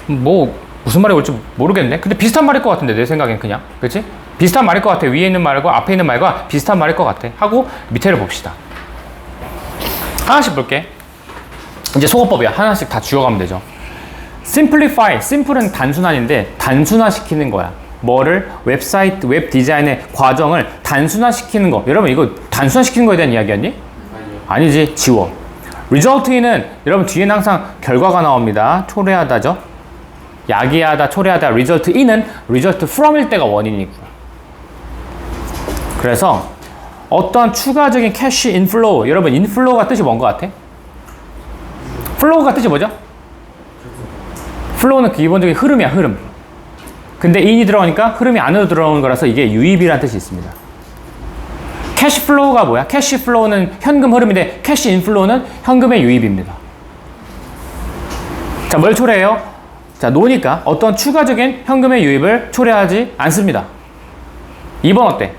뭐 무슨 말이 올지 모르겠네. 근데 비슷한 말일 것 같은데 내 생각엔 그냥. 그치? 비슷한 말일 것 같아. 위에 있는 말과 앞에 있는 말과 비슷한 말일 것 같아. 하고 밑에를 봅시다. 하나씩 볼게. 이제 속어법이야. 하나씩 다 주워가면 되죠. simplify. simple은 단순한인데 단순화시키는 거야. 뭐를? 웹사이트, 웹 디자인의 과정을 단순화시키는 거. 여러분 이거 단순화시키는 거에 대한 이야기였니? 아니지. 지워. result는 여러분 뒤에는 항상 결과가 나옵니다. 초래하다죠. 야기하다, 초래하다. result in은 result from일 때가 원인이고. 그래서 어떤 추가적인 캐시 인플로우. 여러분 인플로우가 뜻이 뭔 것 같아? 플로우가 뜻이 뭐죠? 플로우는 기본적인 흐름이야. 흐름. 근데 in이 들어가니까 흐름이 안으로 들어오는 거라서 이게 유입이라는 뜻이 있습니다. 캐시 플로우가 뭐야? 캐시 플로우는 현금 흐름인데 캐시 인플로우는 현금의 유입입니다. 자, 뭘 초래해요? 자, 노니까 어떤 추가적인 현금의 유입을 초래하지 않습니다. 2번 어때?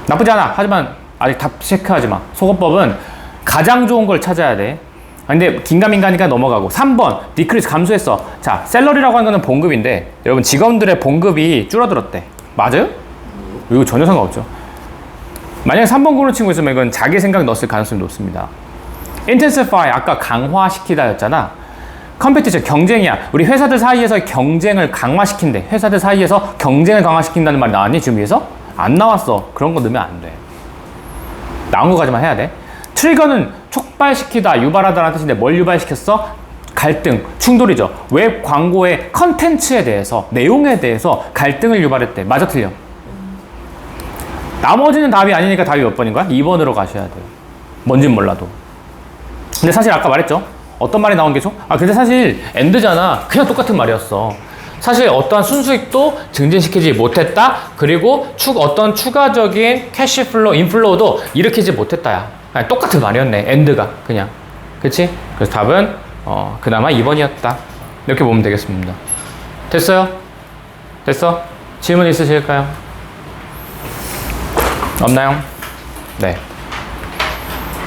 나쁘지 않아. 하지만 아직 다 체크하지 마. 속어법은 가장 좋은 걸 찾아야 돼. 근데 긴가민가니까 넘어가고. 3번 디크리스, 감소했어. 자, 셀러리라고 하는 거는 봉급인데 여러분 직원들의 봉급이 줄어들었대. 맞아요? 이거 전혀 상관없죠. 만약에 3번 고른 친구 있으면 이건 자기 생각 넣었을 가능성이 높습니다. intensify, 아까 강화시키다 였잖아. 컴페티션, 경쟁이야. 우리 회사들 사이에서 경쟁을 강화시킨대. 회사들 사이에서 경쟁을 강화시킨다는 말 나왔니? 지금 위에서? 안 나왔어. 그런 거 넣으면 안 돼. 나온 거까지만 해야 돼. 트리거는 촉발시키다, 유발하다라는 뜻인데 뭘 유발시켰어? 갈등, 충돌이죠. 웹 광고의 컨텐츠에 대해서, 내용에 대해서 갈등을 유발했대. 맞아, 틀려? 나머지는 답이 아니니까 답이 몇 번인 거야? 2번으로 가셔야 돼요. 뭔진 몰라도. 근데 사실 아까 말했죠. 어떤 말이 나온 게 좋? 근데 사실 AND잖아. 그냥 똑같은 말이었어. 사실 어떠한 순수익도 증진시키지 못했다. 그리고 어떤 추가적인 캐시플로우, 인플로우도 일으키지 못했다야. 그냥 똑같은 말이었네. AND가 그냥. 그치? 그래서 답은 그나마 2번이었다. 이렇게 보면 되겠습니다. 됐어요? 됐어? 질문 있으실까요? 없나요? 네.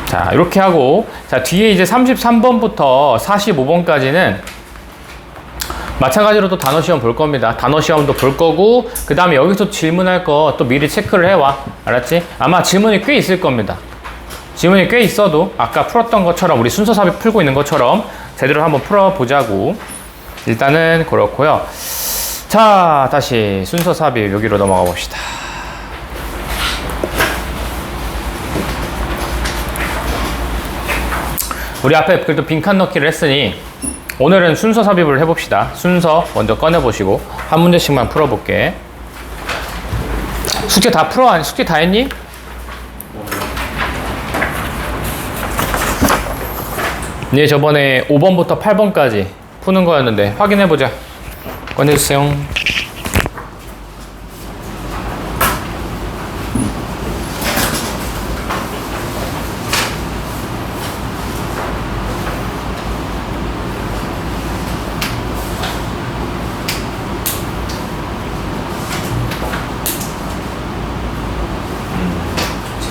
자, 이렇게 하고, 자, 뒤에 이제 33번부터 45번까지는 마찬가지로 또 단어 시험 볼 겁니다. 단어 시험도 볼 거고, 그 다음에 여기서 질문할 거 또 미리 체크를 해와. 알았지? 아마 질문이 꽤 있을 겁니다. 질문이 꽤 있어도 아까 풀었던 것처럼, 우리 순서 삽입 풀고 있는 것처럼 제대로 한번 풀어보자고. 일단은 그렇고요. 자, 다시 순서 삽입 여기로 넘어가 봅시다. 우리 앞에 그래도 빈칸 넣기를 했으니 오늘은 순서 삽입을 해봅시다. 순서 먼저 꺼내보시고 한 문제씩만 풀어볼게. 숙제 다 풀어? 숙제 다 했니? 네, 저번에 5번부터 8번까지 푸는 거였는데 확인해보자. 꺼내주세요.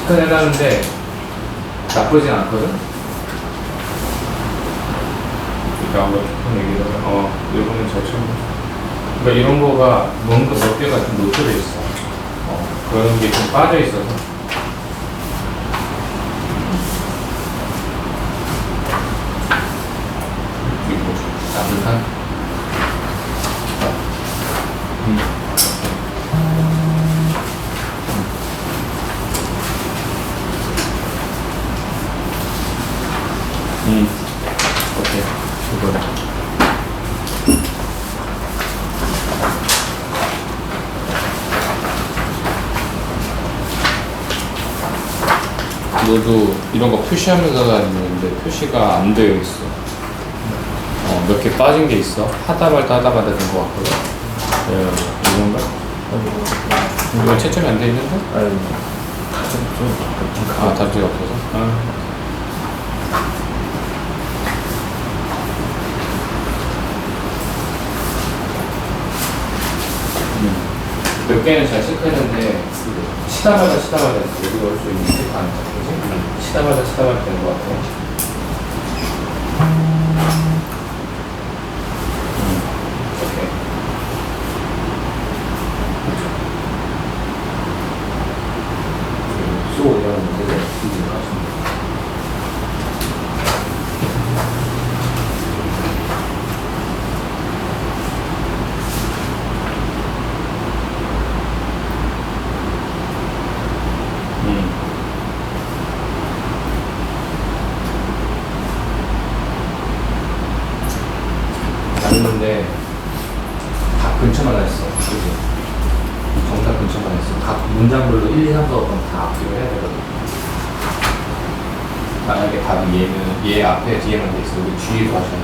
체크해가는데 나쁘진 않거든? 그러니까 조금 얘기를 읽으면 잘 쳐. 그러니까 이런 거가 뭔가 몇 개가 좀 노출돼 있어. 그런 게 좀 빠져 있어서. 이거 뭐지? 따뜻한? 오케이. 이거. 너도 이런 거 표시하면서가 있는데 표시가 안 되어 있어. 몇 개 빠진 게 있어. 하다 말다 된 거 같거든. 이건가? 이거 채점이 안 돼 있는데? 아니, 답지가 없어서? 몇 개는 잘 체크했는데 치다마다 여기로 올 수 있는 체크 안 했다. 그지? 치다마다 되는 것 같아. 오케이. 쏘 이러는 문제를 이제 하십니다. 아는데 각 근처만 했어. 그지? 정답 근처만 했어. 각 문장별로 1, 2, 3, 4, 5번 다 앞뒤로 해야 되거든. 만약에 답이 얘 앞에 뒤에만 돼 있어. 우리 뒤에도 하셔야 돼.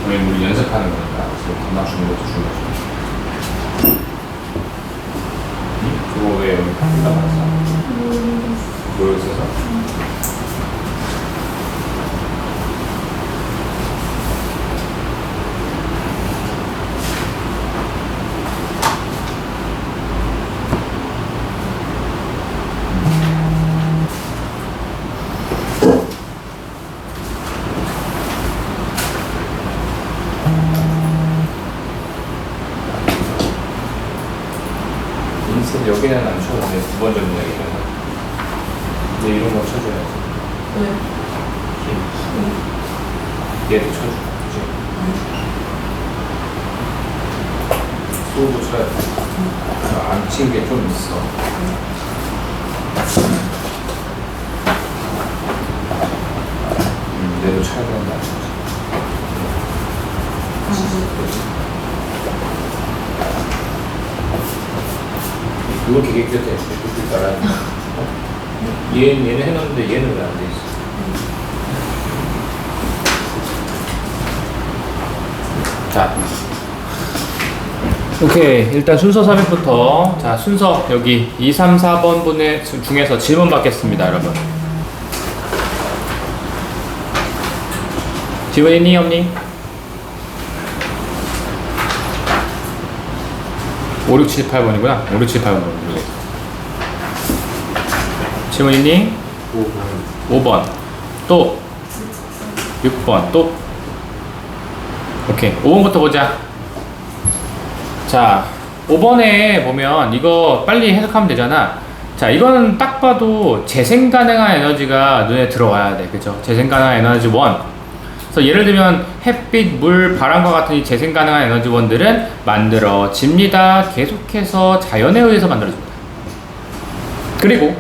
왜냐면 우리 연습하는 거니까. 그래서 금방 주는 것도 중요하죠. 그거 왜 여기 풀다 말았어? 모르겠어서? 여기는 안 쳐도 돼. 9번 전문이라서. 근데 이런 거 쳐줘야지. 왜? 얘도 쳐줘. 그치? 소도 쳐야 돼. 안 친 게 좀 있어. 얘도 쳐야 된다. 그렇게 깨끗해. 깨끗해 따라. 얘는 해놨는데 얘는 왜 안 돼 있어? 자, 오케이. 일단 순서 삽입부터. 자, 순서 여기 2, 3, 4번 분의 중에서 질문 받겠습니다, 여러분. 질문 있니, 없니? 5, 6, 7, 8번이구나. 5, 6, 7, 8번. 질문 있니? 5번. 또 6번. 또 오케이. 5번부터 보자. 자, 5번에 보면 이거 빨리 해석하면 되잖아. 자, 이거는 딱 봐도 재생 가능한 에너지가 눈에 들어와야 돼. 그죠? 재생 가능한 에너지 원. 그래서 예를 들면 햇빛, 물, 바람과 같은 이 재생 가능한 에너지 원들은 만들어집니다. 계속해서 자연에 의해서 만들어집니다. 그리고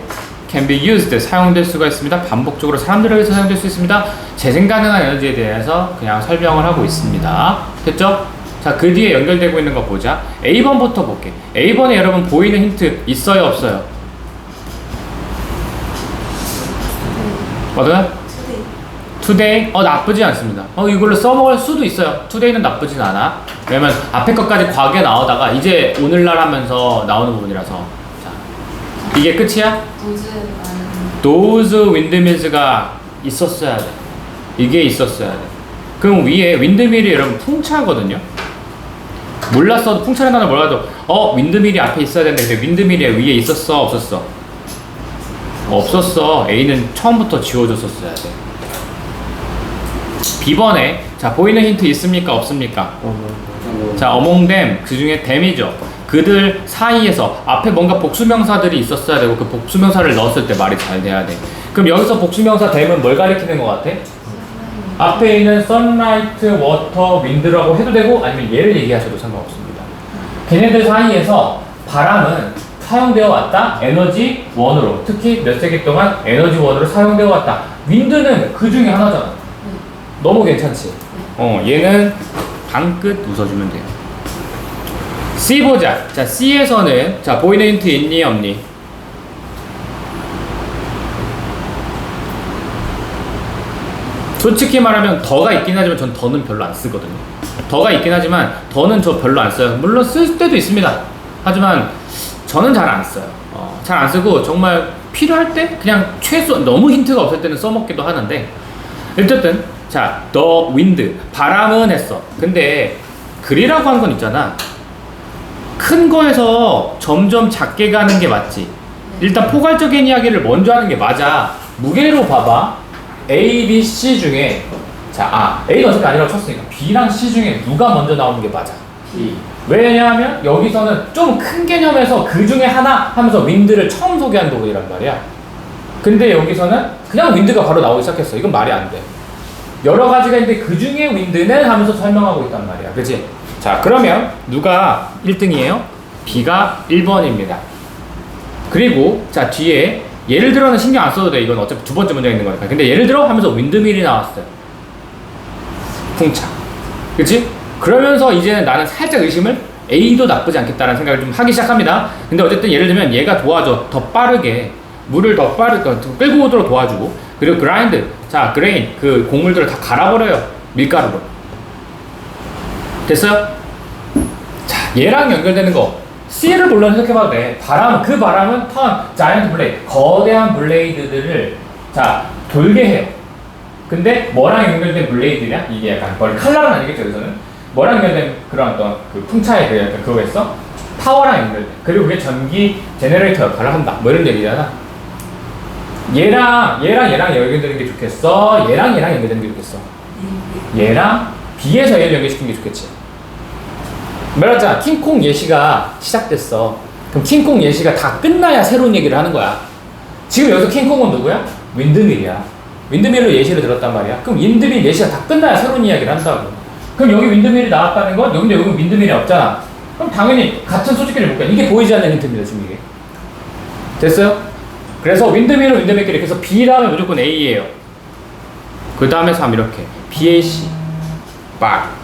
can be used, 사용될 수가 있습니다. 반복적으로 사람들에 의해서 사용될 수 있습니다. 재생 가능한 에너지에 대해서 그냥 설명을 하고 있습니다. 됐죠? 자, 그 뒤에 연결되고 있는 거 보자. A번부터 볼게. A번에 여러분 보이는 힌트 있어요, 없어요? 뭐든? today. 나쁘지 않습니다. 이걸로 써먹을 수도 있어요. today는 나쁘진 않아. 왜냐면 앞에 것까지 과거에 나오다가 이제 오늘날 하면서 나오는 부분이라서. 자, 이게 끝이야? those windmills가 있었어야 돼. 이게 있었어야 돼. 그럼 위에 윈드밀이 여러분 풍차거든요. 몰랐어도 풍차라는 단어 몰라도 윈드밀이 앞에 있어야 되는데 근데 윈드밀이 위에 있었어, 없었어? 없었어. A는 처음부터 지워줬었어야 돼. B번에 자, 보이는 힌트 있습니까, 없습니까? 자, among them, 그 중에 them이죠. 그들 사이에서 앞에 뭔가 복수명사들이 있었어야 되고 그 복수명사를 넣었을 때 말이 잘 돼야 돼. 그럼 여기서 복수명사 them은 뭘 가리키는 것 같아? 앞에 있는 sunlight, water, wind라고 해도 되고 아니면 얘를 얘기하셔도 상관없습니다. 걔네들 사이에서 바람은 사용되어 왔다. 에너지 원으로. 특히 몇 세기 동안 에너지 원으로 사용되어 왔다. 윈드는 그 중에 하나잖아. 너무 괜찮지? 얘는 방끝 웃어주면 돼요. C 보자. 자, C에서는 자, 보이는 힌트 있니, 없니? 솔직히 말하면 더가 있긴 하지만 전 더는 별로 안 쓰거든요. 더가 있긴 하지만 더는 저 별로 안 써요. 물론 쓸 때도 있습니다. 하지만 저는 잘 안 써요. 잘 안 쓰고 정말 필요할 때 그냥 최소 너무 힌트가 없을 때는 써먹기도 하는데 어쨌든 자, the wind 바람은 했어. 근데 글이라고 한 건 있잖아. 큰 거에서 점점 작게 가는 게 맞지. 일단 포괄적인 이야기를 먼저 하는 게 맞아. 무게로 봐봐. A, B, C 중에 자, A는 어차피 아니라고 쳤으니까 B랑 C 중에 누가 먼저 나오는 게 맞아? B. 왜냐하면 여기서는 좀 큰 개념에서 그 중에 하나 하면서 윈드를 처음 소개한 부분이란 말이야. 근데 여기서는 그냥 윈드가 바로 나오기 시작했어. 이건 말이 안 돼. 여러 가지가 있는데 그 중에 윈드는 하면서 설명하고 있단 말이야. 그치? 자, 그러면 누가 1등이에요? B가 1번입니다. 그리고 자, 뒤에 예를 들어는 신경 안 써도 돼. 이건 어차피 두 번째 문제에 있는 거니까. 근데 예를 들어 하면서 윈드밀이 나왔어요. 풍차. 그치? 그러면서 이제는 나는 살짝 의심을 A도 나쁘지 않겠다라는 생각을 좀 하기 시작합니다. 근데 어쨌든 예를 들면 얘가 도와줘. 더 빠르게 물을 더 빠르게 끌고 오도록 도와주고 그리고 그라인드. 자, 그레인 그 곡물들을 다 갈아버려요. 밀가루로. 됐어요? 자, 얘랑 연결되는 거 C를 물론 해석해봐도 돼. 그 바람은 턴, 자이언트 블레이드, 거대한 블레이드들을 자 돌게 해요. 근데 뭐랑 연결된 블레이드냐? 이게 약간 칼날은 아니겠죠, 여기서는? 뭐랑 연결된 그런 어떤 그 풍차의 그 약간 그거겠어? 파워랑 연결돼. 그리고 그게 전기 제너레이터 역할을 한다. 뭐 이런 얘기잖아. 얘랑 연결되는 게 좋겠어? 얘랑 연결되는 게 좋겠어? 얘랑 B에서 얘를 연결시키는 게 좋겠지. 말하자 킹콩 예시가 시작됐어. 그럼 킹콩 예시가 다 끝나야 새로운 얘기를 하는 거야. 지금 여기서 킹콩은 누구야? 윈드밀이야. 윈드밀로 예시를 들었단 말이야. 그럼 윈드밀 예시가 다 끝나야 새로운 이야기를 한다고. 그럼 여기 윈드밀이 나왔다는 건 여기 윈드밀이 없잖아. 그럼 당연히 같은 소식끼리 볼까? 이게 보이지 않는 힌트입니다, 지금 이게. 됐어요? 그래서 윈드밀은 윈드밀끼리 그래서 B 다음에 무조건 A예요. 그 다음에 3 이렇게 BAC 빡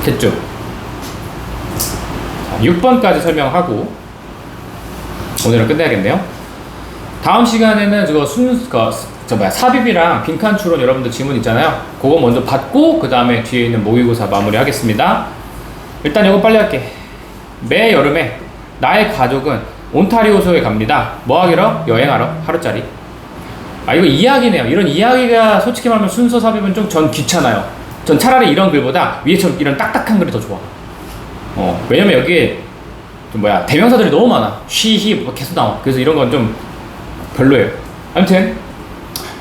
됐죠? 6번까지 설명하고 오늘은 끝내야겠네요. 다음 시간에는 삽입이랑 빈칸 추론 여러분들 지문 있잖아요. 그거 먼저 받고 그 다음에 뒤에 있는 모의고사 마무리 하겠습니다. 일단 이거 빨리 할게. 매 여름에 나의 가족은 온타리오소에 갑니다. 뭐 하기로? 여행하러 하루짜리. 이거 이야기네요. 이런 이야기가 솔직히 말하면 순서 삽입은 좀 전 귀찮아요. 전 차라리 이런 글보다 위에처럼 이런 딱딱한 글이 더 좋아. 왜냐면 여기에 대명사들이 너무 많아. she, he 뭐 계속 나와. 그래서 이런 건 좀 별로예요. 아무튼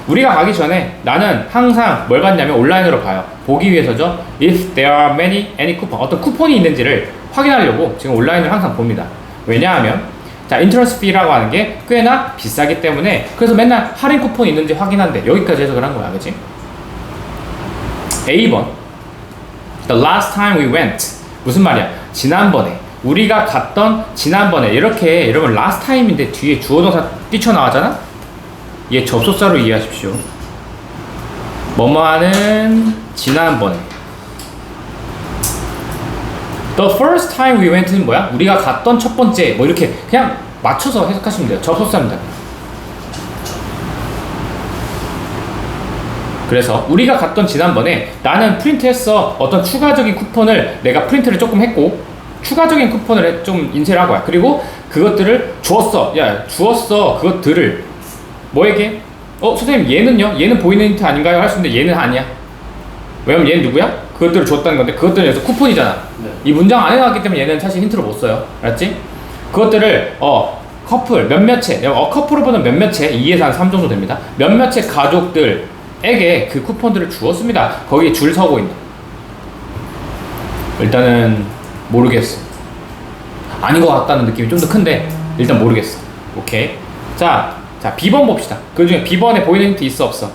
우리가 가기 전에 나는 항상 뭘 봤냐면 온라인으로 봐요. 보기 위해서죠. If there are any coupon, 어떤 쿠폰이 있는지를 확인하려고 지금 온라인을 항상 봅니다. 왜냐하면 인터레스트 fee라고 하는 게 꽤나 비싸기 때문에 그래서 맨날 할인 쿠폰이 있는지 확인한대. 여기까지 해석을 한 거야, 그치? A번 The last time we went 무슨 말이야? 지난번에 우리가 갔던 지난번에 이렇게 여러분 last time인데 뒤에 주어동사 뛰쳐나왔잖아? 얘 접속사로 이해하십시오. 뭐뭐하는 지난번에 The first time we went는 뭐야? 우리가 갔던 첫 번째 뭐 이렇게 그냥 맞춰서 해석하시면 돼요. 접속사입니다. 그래서 우리가 갔던 지난번에 나는 프린트했어. 어떤 추가적인 쿠폰을 내가 프린트를 조금 했고 추가적인 쿠폰을 좀 인쇄를 한 거야. 그리고 그것들을 주었어. 주었어. 그것들을 뭐에게? 선생님 얘는요? 얘는 보이는 힌트 아닌가요? 할 수 있는데 얘는 아니야. 왜냐면 얘는 누구야? 그것들을 줬다는 건데 그것들은 여기서 쿠폰이잖아. 네. 이 문장 안에 나왔기 때문에 얘는 사실 힌트를 못 써요. 알았지? 그것들을 커플 몇몇의 커플로보는 몇몇의 2에서 한 3 정도 됩니다. 몇몇의 가족들에게 그 쿠폰들을 주었습니다. 거기에 줄 서고 있는. 일단은 모르겠어. 아닌 것 같다는 느낌이 좀 더 큰데 일단 모르겠어. 오케이. 자 B번 봅시다. 그 중에 B번에 보이는 힌트 있어 없어?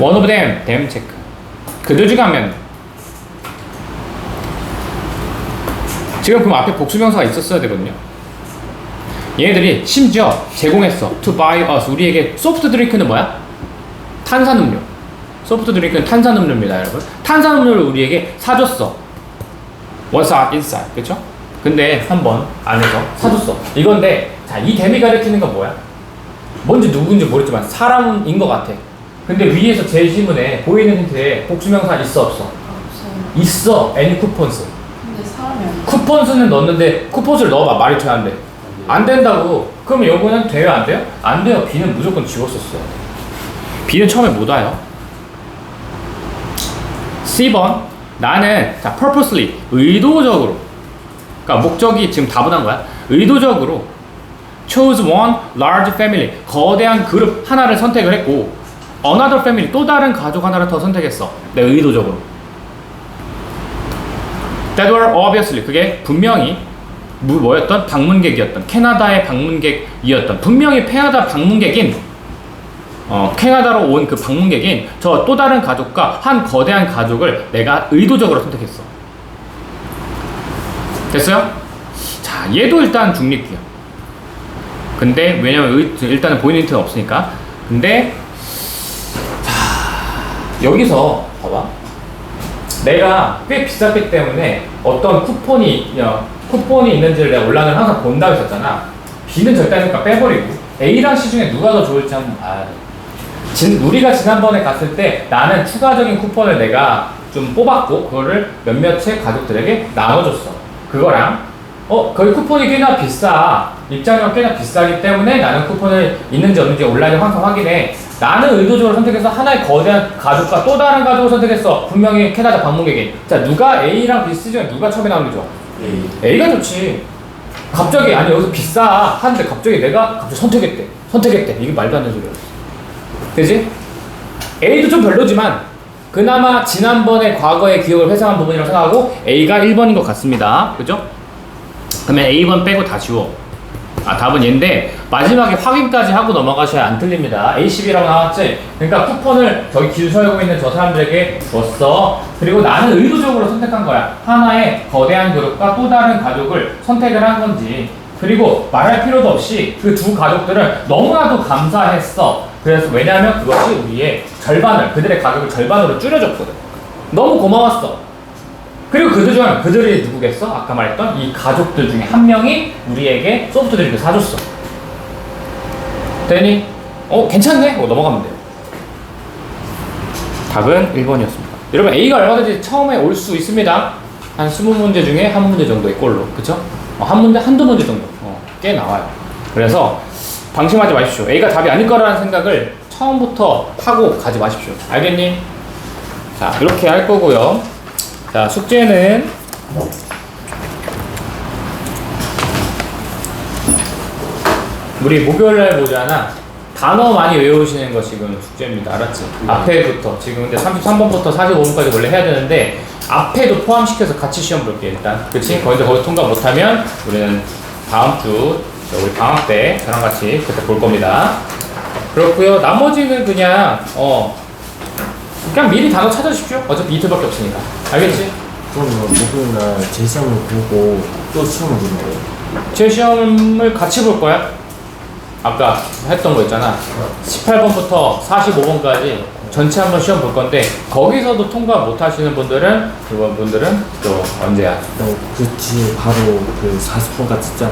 One of them 체크. 그들 중에 한 명. 지금 그럼 앞에 복수명사가 있었어야 되거든요. 얘네들이 심지어 제공했어. To buy us. 우리에게 소프트 드링크는 뭐야? 탄산음료. 소프트 드링크는 탄산음료입니다, 여러분. 탄산음료를 우리에게 사줬어. What's inside? 그쵸? 근데 한번 안에서 사줬어. 이건데 이 댐이 가리키는 건 뭐야? 뭔지 누군지 모르지만 사람인 것 같아. 근데 위에서 제 지문에 보이는 힌트에 복수명사 있어 없어? 없어요. 있어. any coupons. 근데 사람이 아니야. 쿠폰스는 넣었는데 쿠폰스를 넣어봐. 말이 돼야 안 돼. 안 된다고. 그럼 요거는 돼요 안 돼요? 안 돼요. B는 무조건 지웠었어요. B는 처음에 못 와요. C번 나는 purposely 의도적으로 그러니까 목적이 지금 다분한 거야. 의도적으로 chose one large family 거대한 그룹 하나를 선택을 했고 another family 또 다른 가족 하나를 더 선택했어. 내가 의도적으로. That were obviously 그게 분명히 뭐였던? 방문객이었던 캐나다의 방문객이었던 분명히 캐나다 방문객인 캐나다로 온 그 방문객인 저 또 다른 가족과 한 거대한 가족을 내가 의도적으로 선택했어. 됐어요? 자, 얘도 일단 중립기야. 근데 왜냐면 일단은 보이는 힌트는 없으니까. 근데 여기서 봐봐. 내가 꽤 비쌌기 때문에 어떤 쿠폰이 있는지를 내가 온라인을 항상 본다고 했었잖아. B는 절대 아니니까 빼버리고 A랑 C 중에 누가 더 좋을지 한번 봐야 돼. 우리가 지난번에 갔을 때 나는 추가적인 쿠폰을 내가 좀 뽑았고 그거를 몇몇의 가족들에게 나눠줬어. 그거랑 거기 쿠폰이 꽤나 비싸. 입장료가 꽤나 비싸기 때문에 나는 쿠폰을 있는지 없는지 온라인에 항상 확인해. 나는 의도적으로 선택해서 하나의 거대한 가족과 또 다른 가족을 선택했어. 분명히 캐나다 방문객이. 자, 누가 A랑 B, C 중에 누가 처음에 나오는 게 좋아? A가 좋지. 갑자기 여기서 비싸 하는데 갑자기 선택했대. 이게 말도 안 되는 소리야. 그지? A도 좀 별로지만 그나마 지난번에 과거의 기억을 회상한 부분이라고 생각하고 A가 1번인 것 같습니다. 그죠? 그러면 A번 빼고 다 지워. 답은 얘인데 마지막에 확인까지 하고 넘어가셔야 안 틀립니다. A12라고 나왔지? 그러니까 쿠폰을 저기 줄 서고 있는 저 사람들에게 줬어. 그리고 나는 의도적으로 선택한 거야. 하나의 거대한 그룹과 또 다른 가족을 선택을 한 건지. 그리고 말할 필요도 없이 그 두 가족들을 너무나도 감사했어. 그래서 왜냐하면 그것이 우리의 그들의 가격을 절반으로 줄여줬거든. 너무 고마웠어. 그리고 그들이 누구겠어? 아까 말했던 이 가족들 중에 한 명이 우리에게 소프트드링크 사줬어. 되니? 괜찮네? 넘어가면 돼요. 답은 1번이었습니다. 여러분 A가 얼마든지 처음에 올 수 있습니다. 한 20문제 중에 한 문제 정도의 꼴로. 그쵸? 한두 문제 정도. 꽤 나와요. 그래서 방심하지 마십시오. A가 답이 아닐 거라는 생각을 처음부터 하고 가지 마십시오. 알겠니? 자, 이렇게 할 거고요. 자, 숙제는 우리 목요일날 보잖아. 단어 많이 외우시는 거 지금 숙제입니다. 알았지? 앞에부터 지금 근데 33번부터 45번까지 원래 해야 되는데 앞에도 포함시켜서 같이 시험 볼게 일단. 그치? 거기서 통과 못하면 우리는 다음 주 우리 방학 때 저랑 같이 그때 볼 겁니다. 그렇고요. 나머지는 그냥 미리 단어 찾아주십시오. 어차피 이틀밖에 없으니까. 알겠지? 그러면 목요일날 제 시험을 보고 또 시험을 보는 거예요? 제 시험을 같이 볼 거야. 아까 했던 거 있잖아. 18번부터 45번까지 전체 한번 시험 볼 건데 거기서도 통과 못 하시는 분들은 그분들은 또 언제야? 그 뒤에 바로 그 40번까지 진짜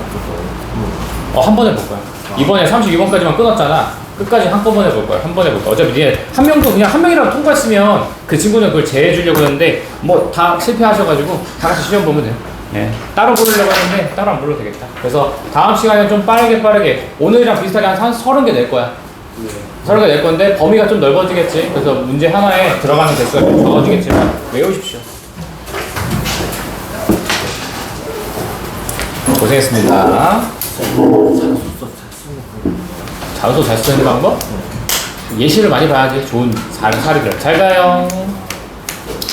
한 번에 볼 거야. 이번에 32번까지만 끊었잖아. 끝까지 한꺼번에 볼 거야. 한 번에 볼 거야. 어차피 니네 한 명도 그냥 한 명이라도 통과했으면 그 친구는 그걸 제해 주려고 했는데 뭐 다 실패하셔가지고 다 같이 시험 보면 돼요. 네. 따로 부르려고 했는데 따로 안 불러도 되겠다. 그래서 다음 시간에 좀 빠르게 오늘이랑 비슷하게 한 30개 낼 거야. 30개 낼 건데 범위가 좀 넓어지겠지. 그래서 문제 하나에 들어가는 개수가 좀 적어지겠지만 외우십시오. 고생했습니다. 자소서 잘 쓰는 방법? 예시를 많이 봐야지. 좋은 사례들. 잘 가요.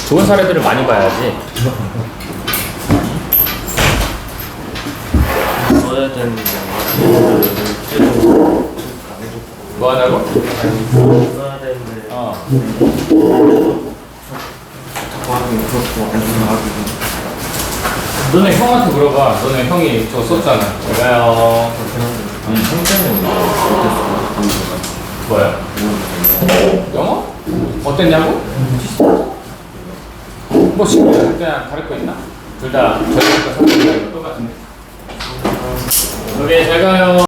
좋은 사례들을 많이 봐야지. 써야 되는데 뭐 하냐고? 써야 되는데 자꾸 하긴 그렇고 안 하긴 너네 형한테 물어봐. 너네 형이 저거 썼잖아. 잘 가요. 성장은 어땠어요? 뭐야? 영어? 어땠냐고? 뭐 지금 그냥 다를 거 있나? 둘 다 저희가 똑같은데. 오케이, 잘 가요.